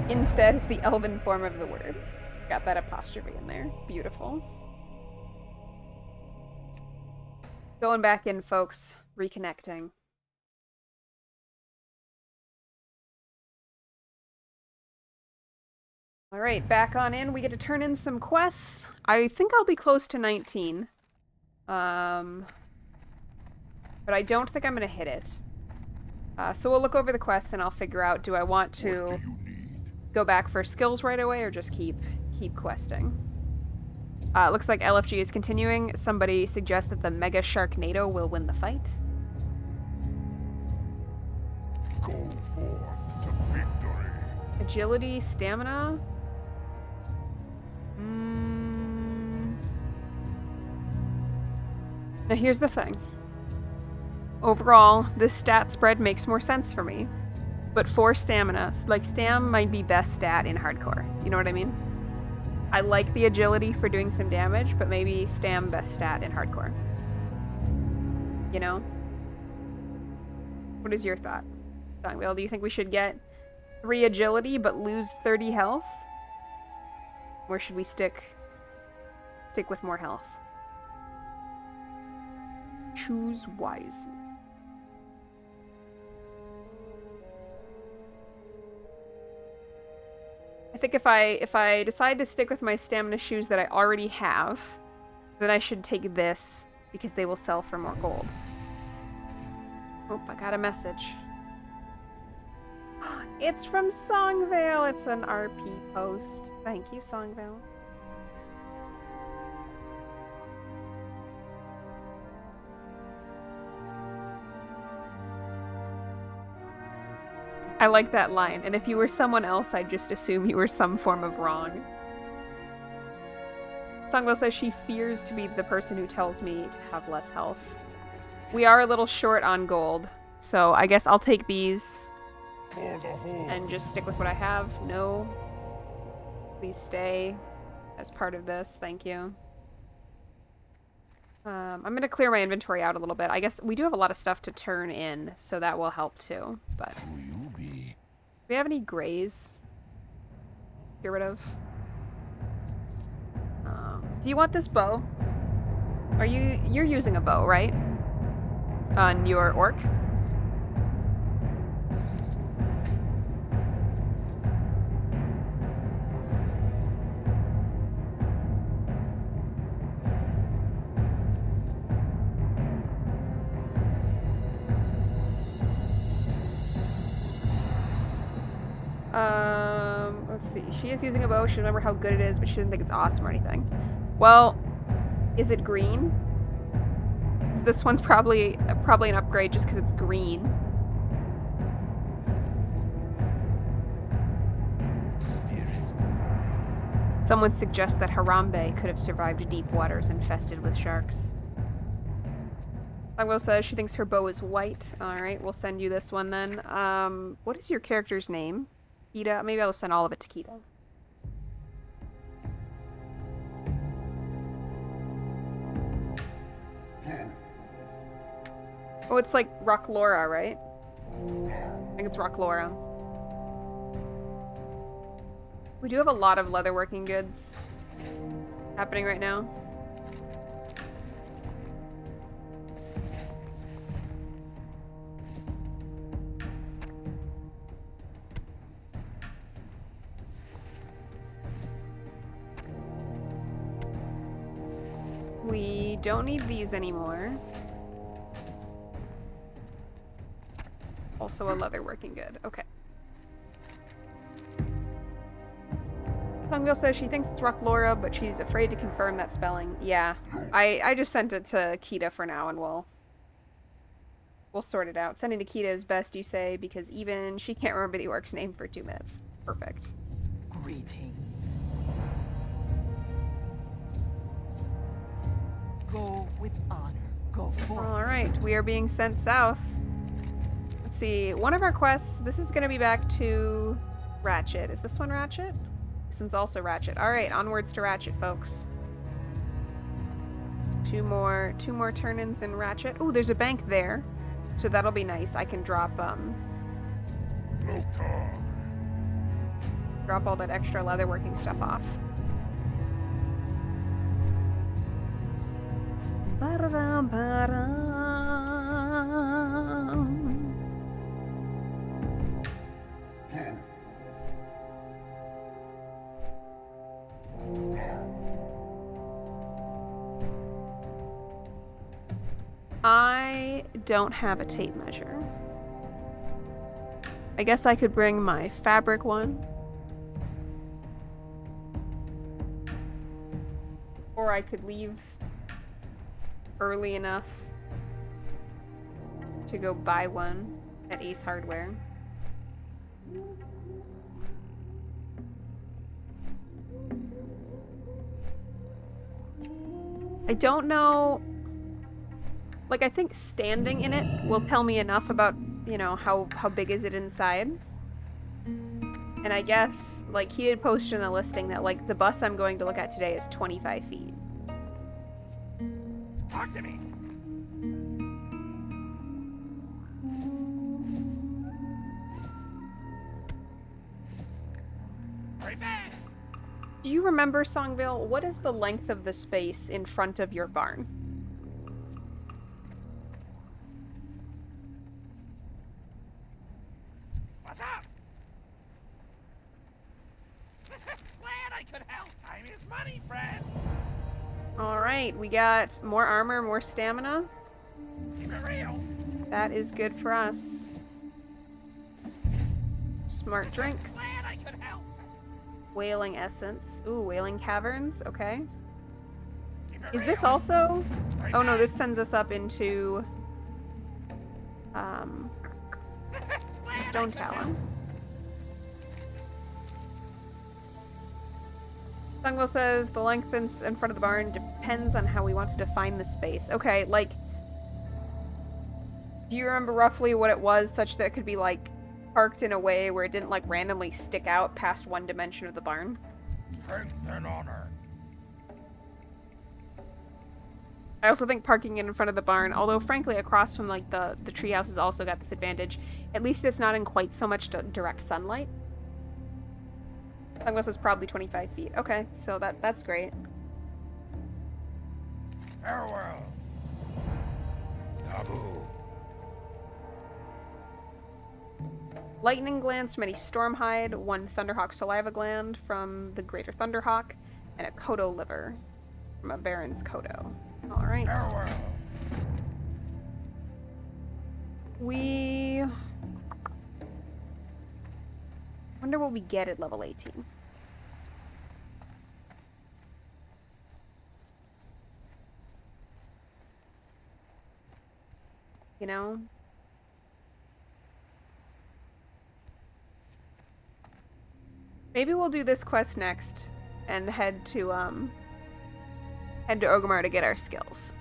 Instead is the elven form of the word. Got that apostrophe in there. Beautiful. Going back in, folks. Reconnecting. Alright, back on in. We get to turn in some quests. I think I'll be close to 19. But I don't think I'm going to hit it. So we'll look over the quests and I'll figure out, do I want to go back for skills right away or just keep questing? Looks like LFG is continuing. Somebody suggests that the Mega Sharknado will win the fight. Go forth to victory. Agility, stamina. Now here's the thing. Overall, this stat spread makes more sense for me. But for stamina, like, stam might be best stat in hardcore. You know what I mean? I like the agility for doing some damage, but maybe stam best stat in hardcore. You know? What is your thought, Songwheel? Do you think we should get 3 agility but lose 30 health? Or should we stick with more health? Choose wisely. I think if I decide to stick with my stamina shoes that I already have, then I should take this because they will sell for more gold. Oh, I got a message. It's from Songvale. It's an RP post. Thank you, Songvale. I like that line. And if you were someone else, I'd just assume you were some form of wrong. Songvale says she fears to be the person who tells me to have less health. We are a little short on gold, so I guess I'll take these For the whole. and just stick with what I have. No. Please stay as part of this. Thank you. I'm going to clear my inventory out a little bit. I guess we do have a lot of stuff to turn in, so that will help too. But Who you be? do we have any grays? Get rid of. Do you want this bow? You're using a bow, right? On your orc? Let's see. She is using a bow. She remember how good it is, but she didn't think it's awesome or anything. Well, is it green? So this one's probably an upgrade just because it's green. Spirits. Someone suggests that Harambe could have survived deep waters infested with sharks. Longbow says she thinks her bow is white. Alright, we'll send you this one then. What is your character's name? Kita? Maybe I'll send all of it to Kita. Oh, it's like Rock Laura, right? I think it's Rock Laura. We do have a lot of leatherworking goods happening right now. We don't need these anymore. Also a leatherworking good. Okay. Songville says she thinks it's Rock Laura, but she's afraid to confirm that spelling. Yeah. I just sent it to Kita for now, and we'll sort it out. Sending to Kita is best, you say, because even she can't remember the orc's name for 2 minutes. Perfect. Greetings. Go with honor. Go forth. Alright, we are being sent south. Let's see, one of our quests, this is going to be back to Ratchet. Is this one Ratchet? This one's also Ratchet. Alright, onwards to Ratchet, folks. Two more turn-ins in Ratchet. Oh, there's a bank there. So that'll be nice. I can drop Lotar. drop all that extra leatherworking stuff off. Ba-da-dum, ba-dum. I don't have a tape measure. I guess I could bring my fabric one. Or I could leave early enough to go buy one at Ace Hardware. I don't know. Like, I think standing in it will tell me enough about, you know, how big is it inside. And I guess, like, he had posted in the listing that, like, the bus I'm going to look at today is 25 feet. Talk to me. Right back. Do you remember, Songville, what is the length of the space in front of your barn? What's up? Glad I could help. Time is money, friend. Alright, we got more armor, more stamina. Keep it real. That is good for us. Smart drinks. Glad I could help. Whaling essence. Ooh, whaling caverns. Okay. Keep it Is this real. also... Right Oh no, back. this sends us up into... Glad I Stone could help. Talon. Sungwell says the length in front of the barn depends on how we want to define the space. Okay, like... Do you remember roughly what it was such that it could be, like, parked in a way where it didn't, like, randomly stick out past one dimension of the barn? Strength and honor. I also think parking it in front of the barn, although frankly across from like the treehouse has also got this advantage. At least it's not in quite so much direct sunlight. Sunglass is probably 25 feet. Okay, so that's great. Farewell. Nabu. Lightning glands from any Stormhide, 1 Thunderhawk saliva gland from the Greater Thunderhawk, and a Kodo liver from a Baron's Kodo. Alright. Farewell. We... wonder what we get at level 18. You know? Maybe we'll do this quest next and head to Orgrimmar to get our skills.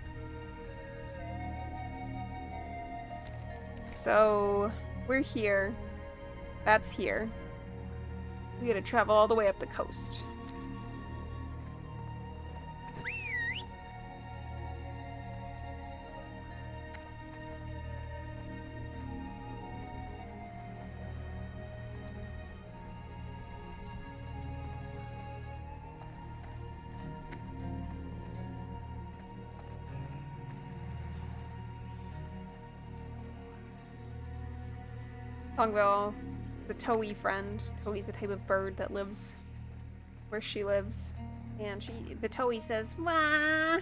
So, we're here. That's here. We gotta travel all the way up the coast. Longville is a Toei friend. Toei's a type of bird that lives where she lives. And the Toei says, wah!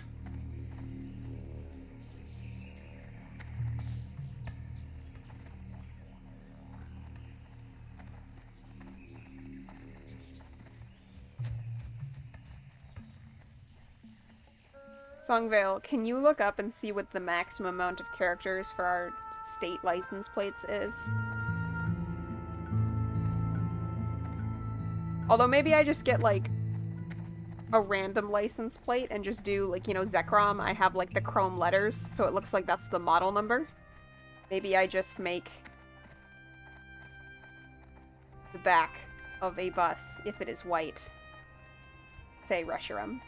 Songvale, can you look up and see what the maximum amount of characters for our state license plates is? Although maybe I just get, like, a random license plate and just do, like, you know, Zekrom. I have, like, the chrome letters, so it looks like that's the model number. Maybe I just make the back of a bus, if it is white, say Reshiram.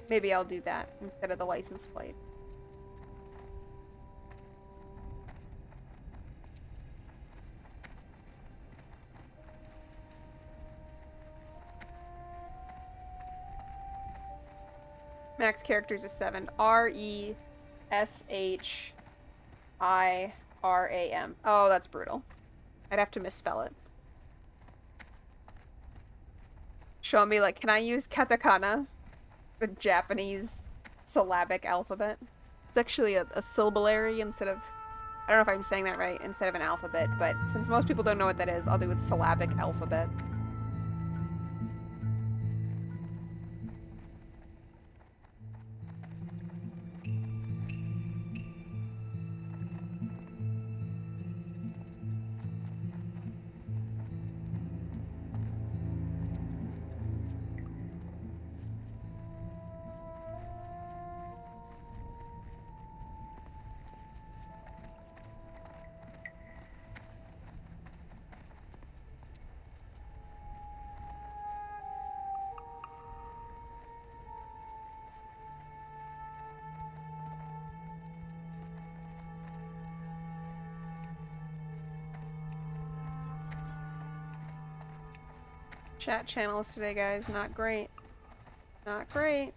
Maybe I'll do that instead of the license plate. Max characters is 7. R-E-S-H-I-R-A-M. Oh, that's brutal. I'd have to misspell it. Show me, like, can I use katakana? The Japanese syllabic alphabet. It's actually a syllabary instead of... I don't know if I'm saying that right, instead of an alphabet, but since most people don't know what that is, I'll do it syllabic alphabet. Chat channels today, guys. Not great. Not great.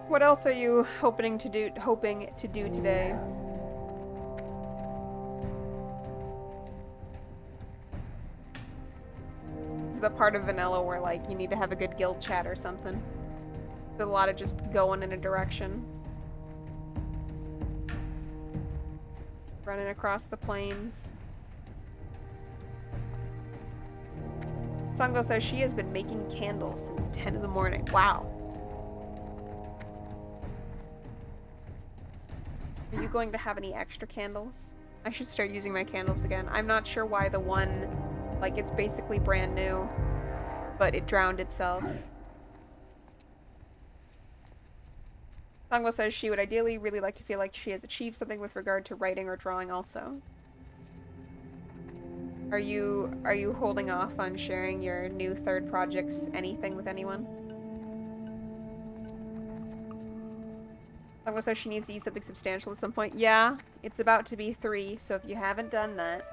What else are you hoping to do today? is the part of vanilla where, like, you need to have a good guild chat or something. There's a lot of just going in a direction. Running across the plains. Sango says she has been making candles since 10 in the morning. Wow. Are you going to have any extra candles? I should start using my candles again. I'm not sure why the one, like, it's basically brand new, but it drowned itself. Sango says she would ideally really like to feel like she has achieved something with regard to writing or drawing also. Are you holding off on sharing your new third projects anything with anyone? Sango says she needs to eat something substantial at some point. Yeah, it's about to be 3, so if you haven't done that,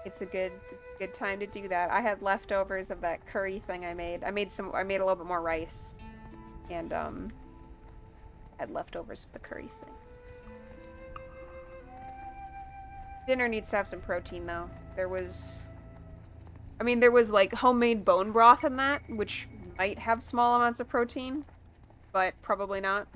it's a good time to do that. I had leftovers of that curry thing I made. I made a little bit more rice. And had leftovers of the curry thing. Dinner needs to have some protein though. There was like homemade bone broth in that, which might have small amounts of protein, but probably not.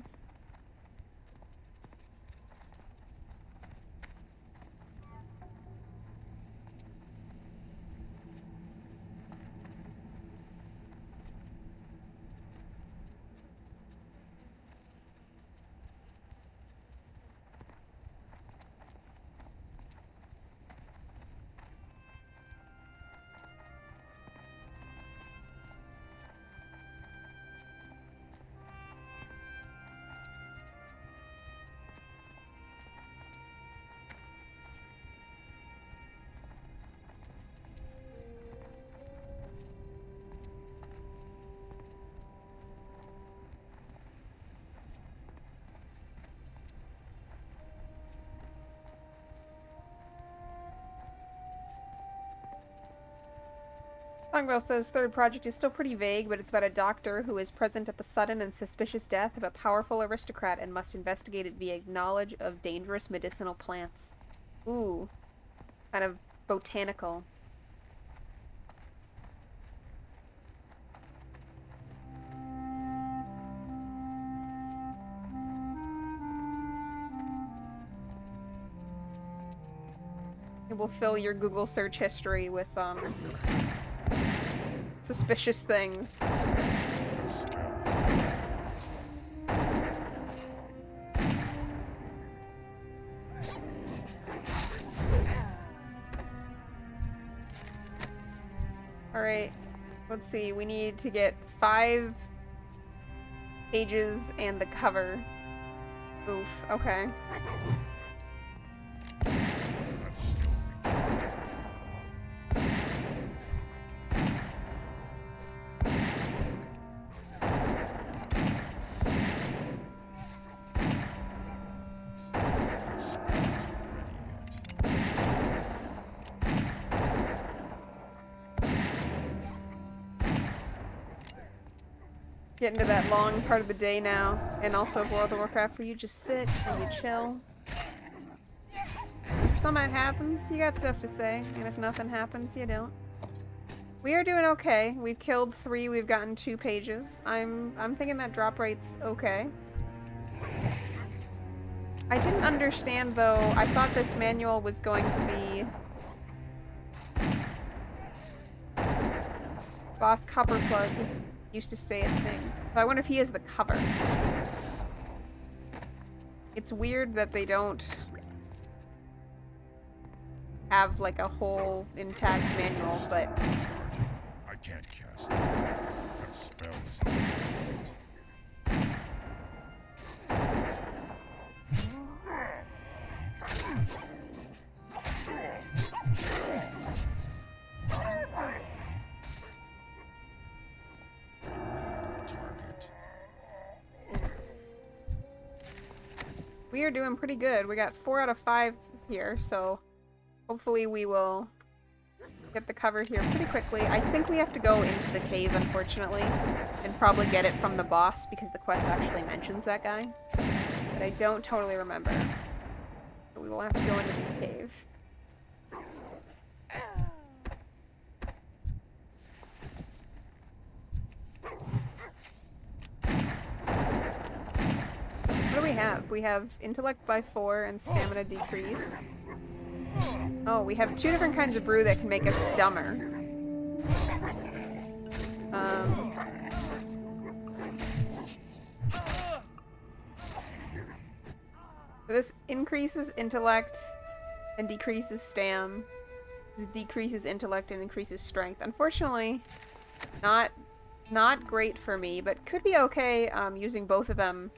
Longwell says third project is still pretty vague, but it's about a doctor who is present at the sudden and suspicious death of a powerful aristocrat and must investigate it via knowledge of dangerous medicinal plants. Ooh. Kind of botanical. It will fill your Google search history with, suspicious things. Alright, let's see, we need to get 5 pages and the cover. Oof, okay. Getting to that long part of the day now, and also World of Warcraft where you just sit and you chill. If something happens, you got stuff to say, and if nothing happens, you don't. We are doing okay. We've killed 3, we've gotten 2 pages. I'm thinking that drop rate's okay. I didn't understand though, I thought this manual was going to be Boss Copperplug used to say a thing. So I wonder if he has the cover. It's weird that they don't have like a whole intact manual, but I can't cast it. That spell is we are doing pretty good. We got 4 out of 5 here, so hopefully we will get the cover here pretty quickly. I think we have to go into the cave, unfortunately, and probably get it from the boss because the quest actually mentions that guy. But I don't totally remember. So we will have to go into this cave. have? We have intellect by 4 and stamina decrease. Oh, we have 2 different kinds of brew that can make us dumber. So this increases intellect and decreases stam. This decreases intellect and increases strength. Unfortunately, not great for me, but could be okay using both of them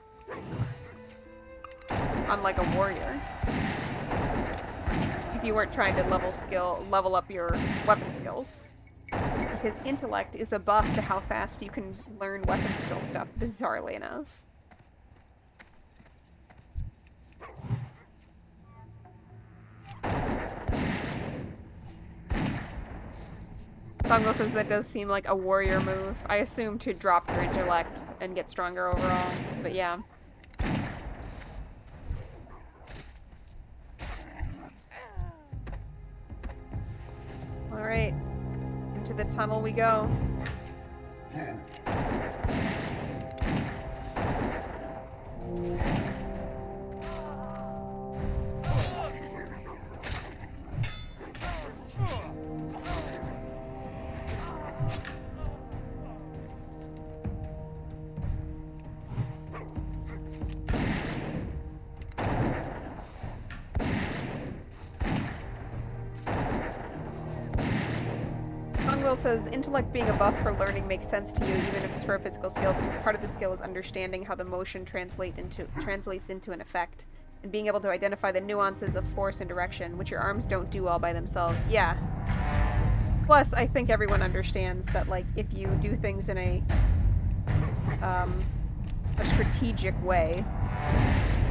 on like a warrior. If you weren't trying to level up your weapon skills. Because intellect is a buff to how fast you can learn weapon skill stuff, bizarrely enough. Songo says that does seem like a warrior move. I assume to drop your intellect and get stronger overall, but yeah. Alright, into the tunnel we go. Says intellect being a buff for learning makes sense to you even if it's for a physical skill, because part of the skill is understanding how the motion translates into an effect and being able to identify the nuances of force and direction, which your arms don't do all by themselves. Yeah. Plus, I think everyone understands that, like, if you do things in a strategic way,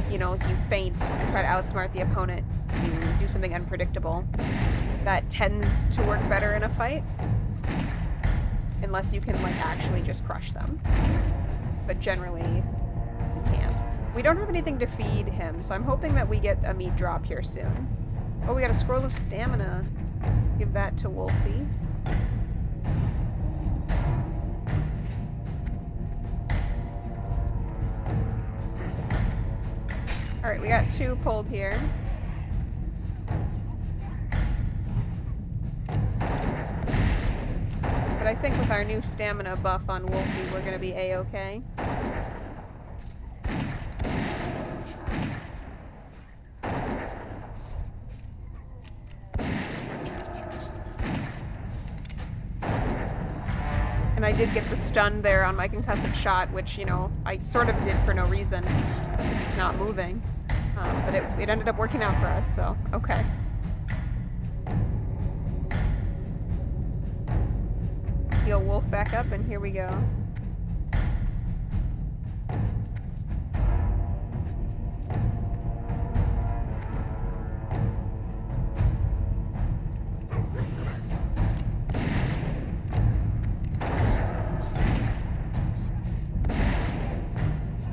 you know, you feint and try to outsmart the opponent, you do something unpredictable, that tends to work better in a fight. Unless you can, like, actually just crush them. But generally, you can't. We don't have anything to feed him, so I'm hoping that we get a meat drop here soon. Oh, we got a scroll of stamina. Give that to Wolfie. Alright, we got 2 pulled here. But I think with our new stamina buff on Wolfie, we're gonna be A-okay. And I did get the stun there on my concussive shot, which, you know, I sort of did for no reason, because he's not moving. But it ended up working out for us, so okay. Heal Wolf back up, and here we go.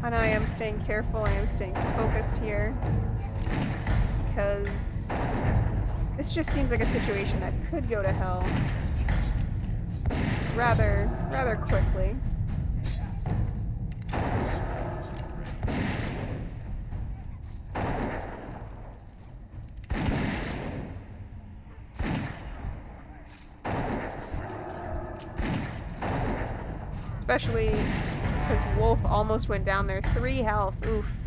And I am staying careful, I am staying focused here, because this just seems like a situation that could go to hell rather quickly. Especially because Wolf almost went down there. 3 health, oof.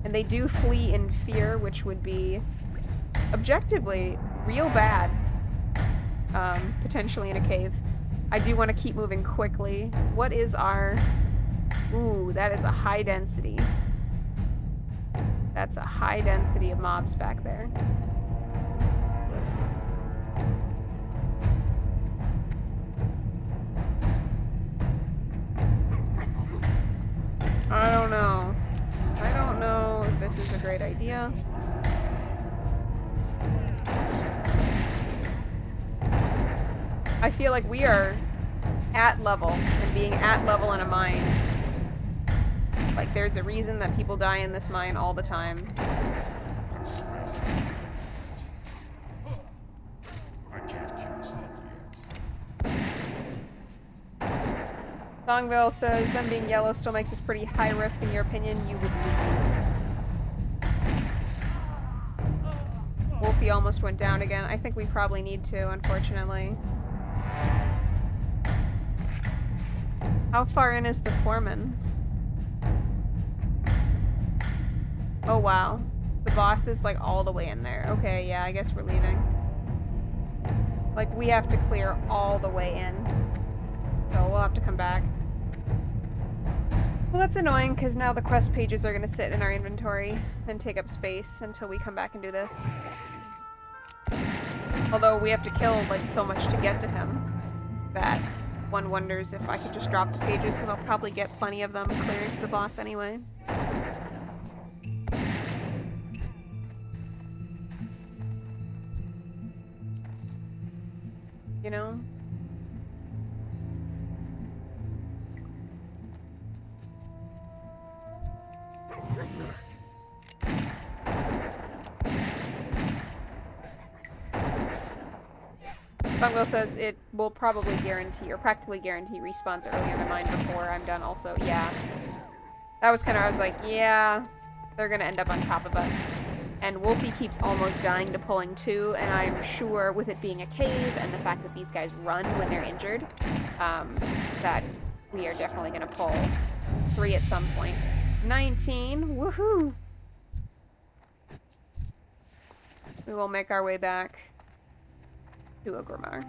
And they do flee in fear, which would be objectively real bad. Potentially in a cave. I do want to keep moving quickly. What is our... Ooh, that is a high density. That's a high density of mobs back there. I don't know. I don't know if this is a great idea. I feel like we are at level, and being at level in a mine. Like, there's a reason that people die in this mine all the time. I can't cast that yet. Songville says, them being yellow still makes this pretty high risk in your opinion. You would leave. Wolfie almost went down again. I think we probably need to, unfortunately. How far in is the foreman? Oh wow. The boss is like all the way in there. Okay, yeah, I guess we're leaving. Like, we have to clear all the way in. So we'll have to come back. Well, that's annoying, because now the quest pages are going to sit in our inventory and take up space until we come back and do this. Although we have to kill, like, so much to get to him that one wonders if I could just drop the pages, because I'll probably get plenty of them clearing to the boss anyway. You know? Fungo says it will probably guarantee, or practically guarantee, respawns earlier than mine before I'm done also. Yeah. That was kind of, I was like, yeah, they're gonna end up on top of us. And Wolfie keeps almost dying to pulling 2, and I'm sure with it being a cave and the fact that these guys run when they're injured, that we are definitely gonna pull 3 at some point. 19, woohoo! We will make our way back to Orgrimmar.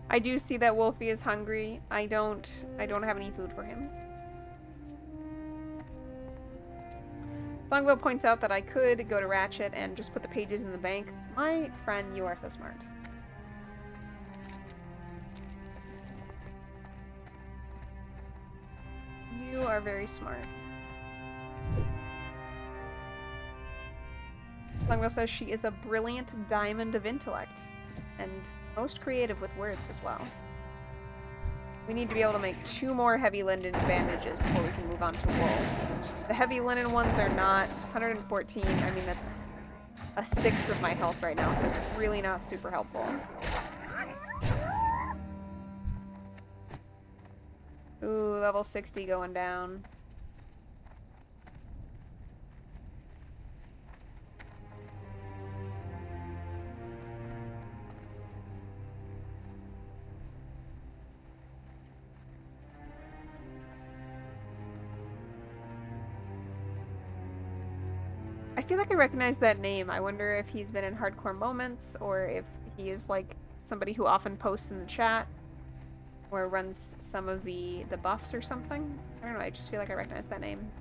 I do see that Wolfie is hungry. I don't have any food for him. Longbow points out that I could go to Ratchet and just put the pages in the bank. My friend, you are so smart. You are very smart. Longbow says she is a brilliant diamond of intellect. And most creative with words as well. We need to be able to make 2 more heavy linen bandages before we can move on to wool. The heavy linen ones are not 114. I mean, that's a 1/6 of my health right now, so it's really not super helpful. Ooh, level 60 going down. I feel like I recognize that name. I wonder if he's been in Hardcore Moments, or if he is like somebody who often posts in the chat, or runs some of the buffs or something. I don't know, I just feel like I recognize that name.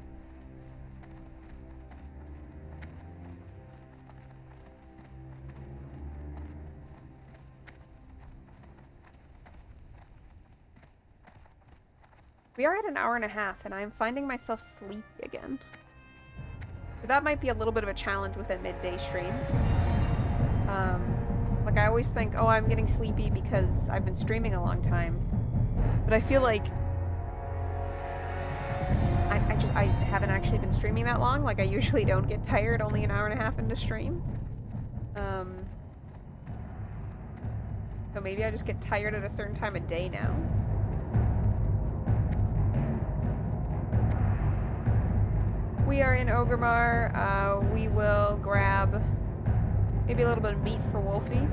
We are at an hour and a half, and I'm finding myself sleepy again. That might be a little bit of a challenge with a midday stream. Like, I always think, oh, I'm getting sleepy because I've been streaming a long time. But I feel like I haven't actually been streaming that long. Like, I usually don't get tired only an hour and a half into stream. So maybe I just get tired at a certain time of day now. We are in Orgrimmar. We will grab maybe a little bit of meat for Wolfie.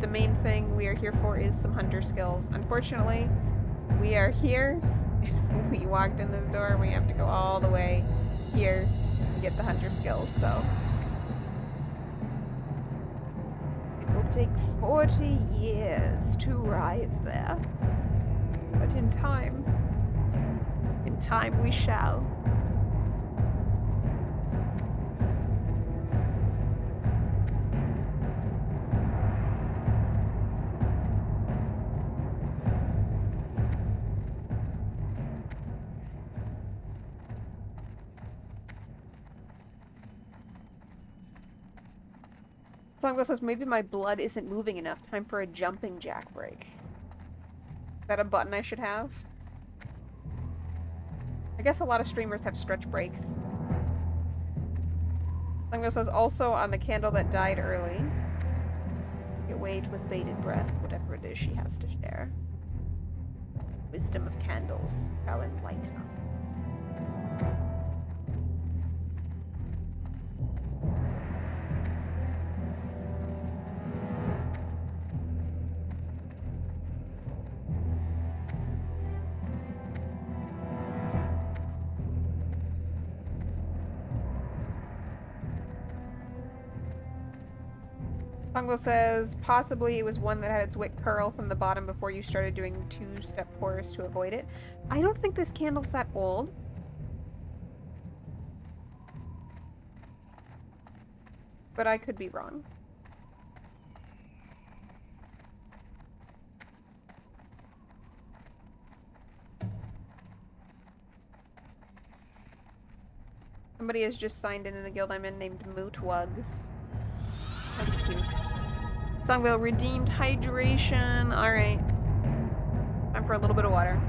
The main thing we are here for is some hunter skills. Unfortunately, we are here. We walked in this door and we have to go all the way here to get the hunter skills, so. It will take 40 years to arrive there. But in time we shall. Songo says, maybe my blood isn't moving enough. Time for a jumping jack break. Is that a button I should have? I guess a lot of streamers have stretch breaks. Songo says, also on the candle that died early. It weight with bated breath, whatever it is she has to share. Wisdom of candles, shall enlighten up. Fungal says, possibly it was one that had its wick curl from the bottom before you started doing two-step pours to avoid it. I don't think this candle's that old. But I could be wrong. Somebody has just signed in the guild I'm in named Moot Wugs. That's cute. Songville redeemed hydration. Alright. Time for a little bit of water.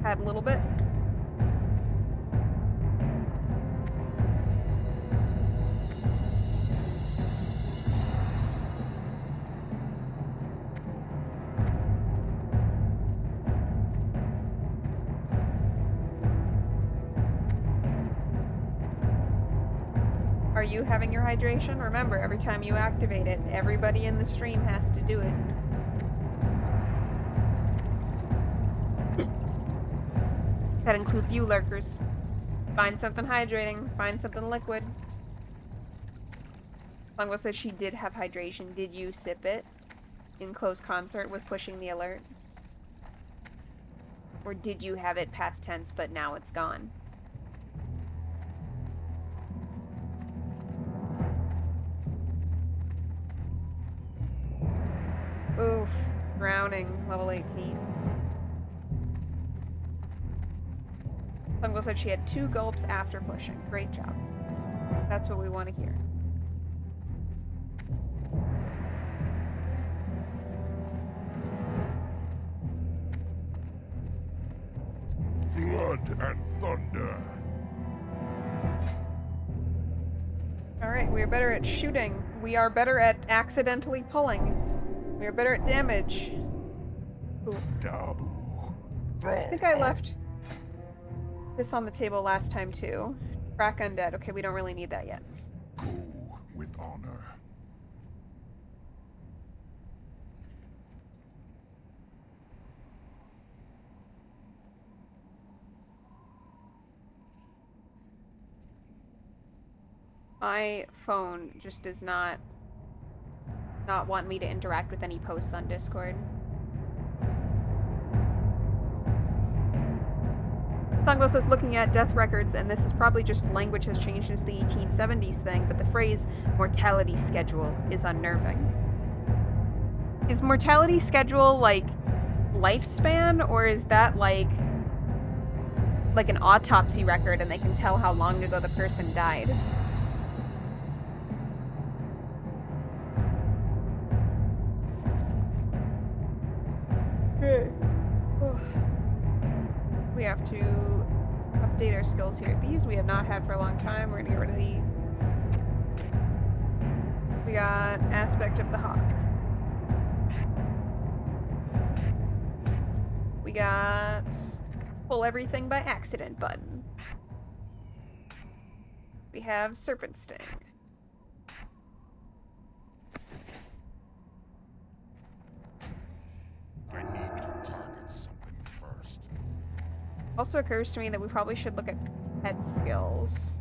Add a little bit. Are you having your hydration? Remember, every time you activate it, everybody in the stream has to do it. That includes you, lurkers. Find something hydrating. Find something liquid. Longo says she did have hydration. Did you sip it in close concert with pushing the alert? Or did you have it past tense, but now it's gone? Oof. Drowning. Level 18. Fungal said she had 2 gulps after pushing. Great job. That's what we want to hear. Blood and thunder. Alright, we are better at shooting. We are better at accidentally pulling. We are better at damage. Ooh. Dabu. I think I left this on the table last time too. Track undead. Okay, we don't really need that yet. Go with honor. My phone just does not want me to interact with any posts on Discord. Songbo says looking at death records, and this is probably just language has changed since the 1870s thing, but the phrase mortality schedule is unnerving. Is mortality schedule like lifespan, or is that like an autopsy record and they can tell how long ago the person died? We have to update our skills here. These we have not had for a long time. We're gonna get rid of the... We got Aspect of the Hawk. We got Pull Everything by Accident button. We have Serpent Sting. I need to target something first. Also occurs to me that we probably should look at pet skills,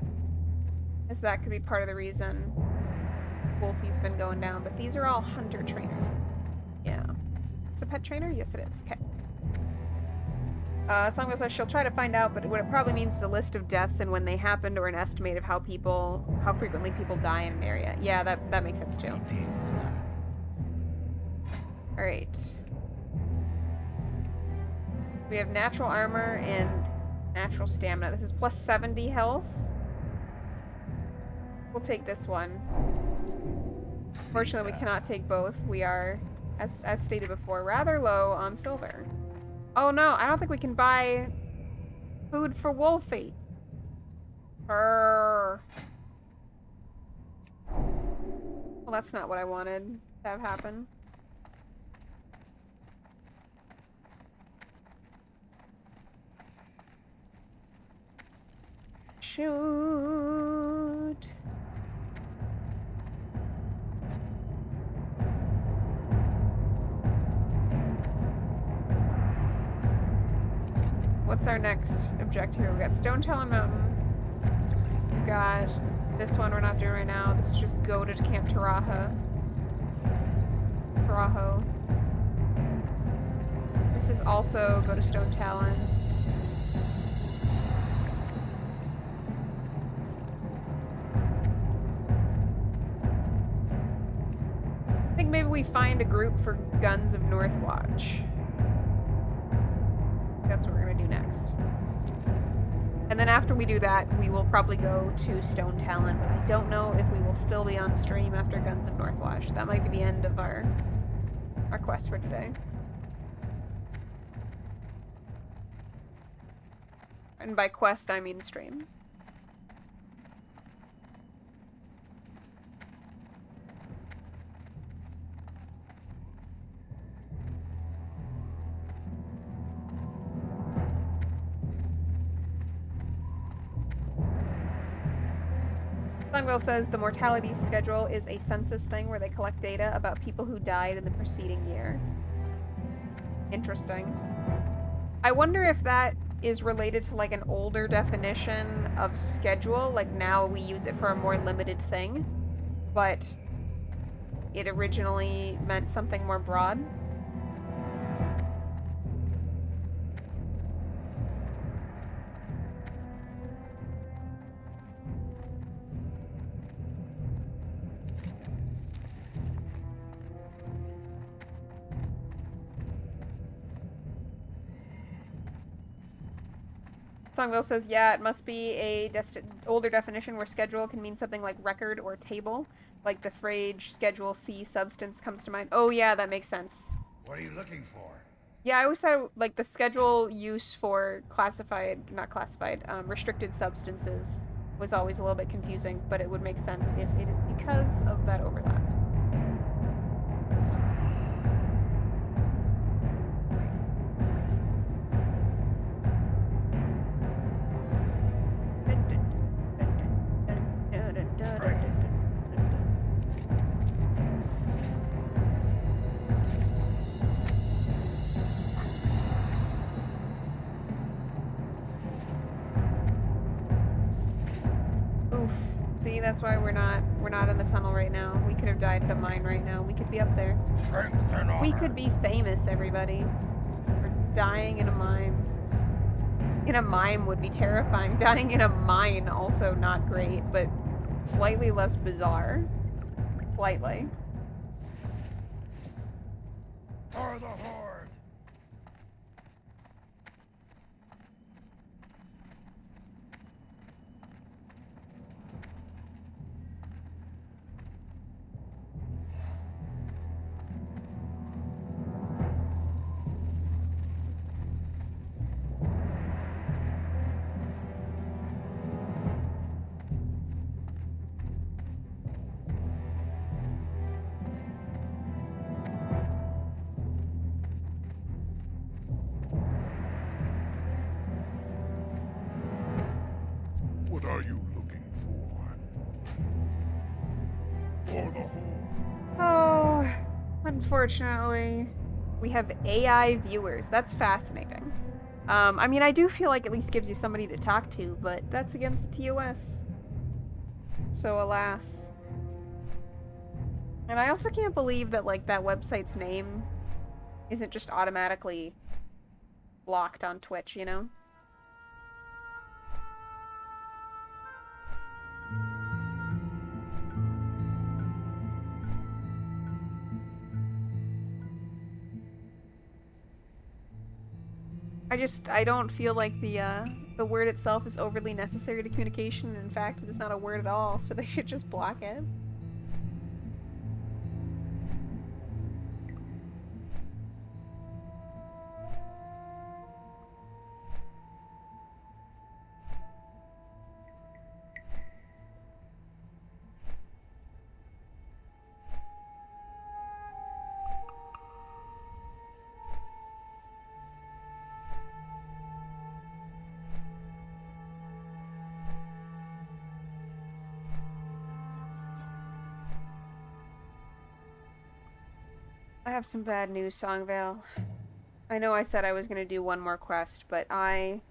as that could be part of the reason Wolfie's been going down, but these are all hunter trainers. Yeah. It's a pet trainer? Yes, it is. Okay. Songbo says she'll try to find out, but what it probably means is a list of deaths and when they happened, or an estimate of how frequently people die in an area. Yeah, that makes sense too. Alright. We have natural armor and natural stamina. This is plus 70 health. We'll take this one. Fortunately, we cannot take both. We are, as stated before, rather low on silver. Oh no, I don't think we can buy Food for Wolfie. Brrr. Well, that's not what I wanted to have happen. Shoot. What's our next objective here? We got Stone Talon Mountain. We got this one we're not doing right now. This is just go to Camp Taraho. This is also go to Stone Talon. I think maybe we find a group for Guns of Northwatch. That's what we're gonna do next. And then after we do that, we will probably go to Stone Talon, but I don't know if we will still be on stream after Guns of Northwatch. That might be the end of our quest for today. And by quest, I mean stream. Songville says the mortality schedule is a census thing where they collect data about people who died in the preceding year. Interesting. I wonder if that is related to like an older definition of schedule, like now we use it for a more limited thing, but it originally meant something more broad. Songville says, yeah, it must be a older definition where schedule can mean something like record or table. Like the phrase Schedule C substance comes to mind. Oh yeah, that makes sense. What are you looking for? Yeah, I always thought like the schedule use for restricted substances was always a little bit confusing, but it would make sense if it is because of that overlap. See, that's why we're not in the tunnel right now. We could have died at a mine right now. We could be up there. Strength and honor. We could be famous, everybody. For dying in a mine. In a mine would be terrifying. Dying in a mine, also not great, but slightly less bizarre. Slightly. For the Horde. What are you looking for? For the Horde. Oh, unfortunately, we have AI viewers. That's fascinating. I mean, I do feel like it at least gives you somebody to talk to, but that's against the TOS. So alas. And I also can't believe that, like, that website's name isn't just automatically blocked on Twitch, you know? I don't feel like the word itself is overly necessary to communication. In fact, it's not a word at all, so they should just block it. I have some bad news, Songvale. I know I said I was gonna do one more quest, but I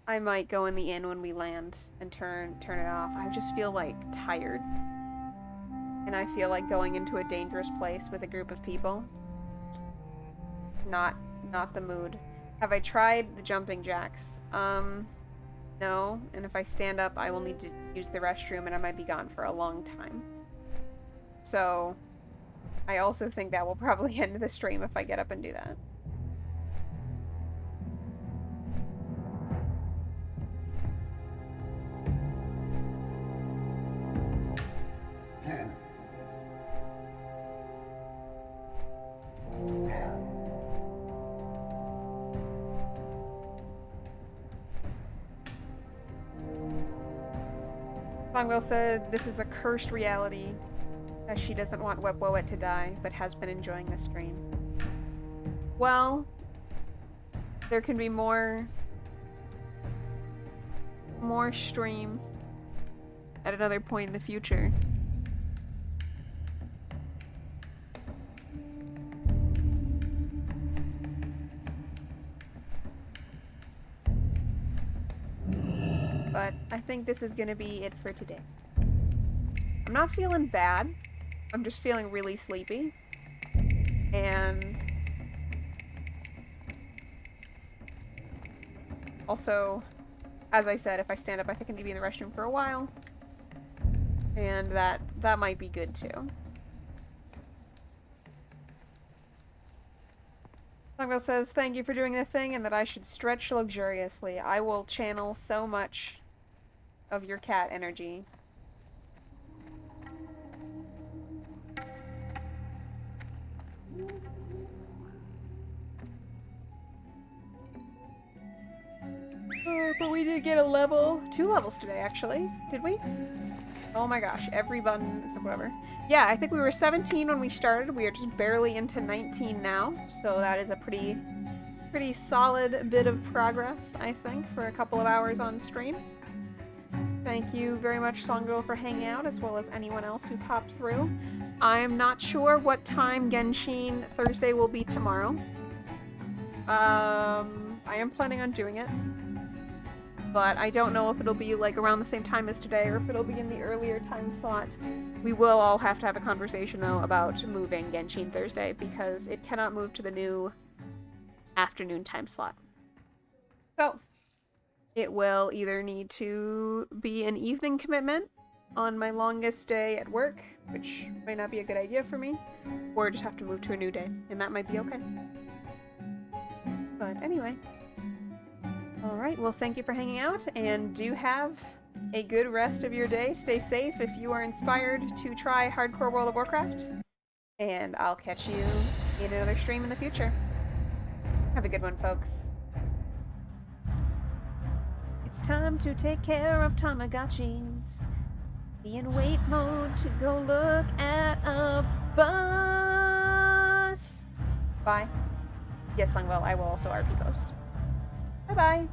might go in the inn when we land and turn it off. I just feel like tired. And I feel like going into a dangerous place with a group of people. Not the mood. Have I tried the jumping jacks? No. And if I stand up, I will need to use the restroom and I might be gone for a long time. So, I also think that will probably end the stream if I get up and do that. Longwell said this is a cursed reality, as she doesn't want Wepwoet to die, but has been enjoying the stream. Well, there can be more stream at another point in the future. But I think this is gonna be it for today. I'm not feeling bad. I'm just feeling really sleepy. And also, as I said, if I stand up, I think I need to be in the restroom for a while. And that might be good too. Longwell says, thank you for doing the thing and that I should stretch luxuriously. I will channel so much of your cat energy. But we did get a level. 2 levels today, actually. Did we? Oh my gosh, every button, so whatever. Yeah, I think we were 17 when we started. We are just barely into 19 now. So that is a pretty solid bit of progress, I think, for a couple of hours on stream. Thank you very much, Songgirl, for hanging out, as well as anyone else who popped through. I am not sure what time Genshin Thursday will be tomorrow. I am planning on doing it. But I don't know if it'll be like around the same time as today or if it'll be in the earlier time slot. We will all have to have a conversation though about moving Genshin Thursday because it cannot move to the new afternoon time slot. So it will either need to be an evening commitment on my longest day at work, which might not be a good idea for me, or just have to move to a new day, and that might be okay. But anyway. Alright, well thank you for hanging out, and do have a good rest of your day. Stay safe if you are inspired to try Hardcore World of Warcraft. And I'll catch you in another stream in the future. Have a good one, folks. It's time to take care of Tamagotchis. Be in wait mode to go look at a bus. Bye. Yes, Longwell, I will also RP post. Bye-bye.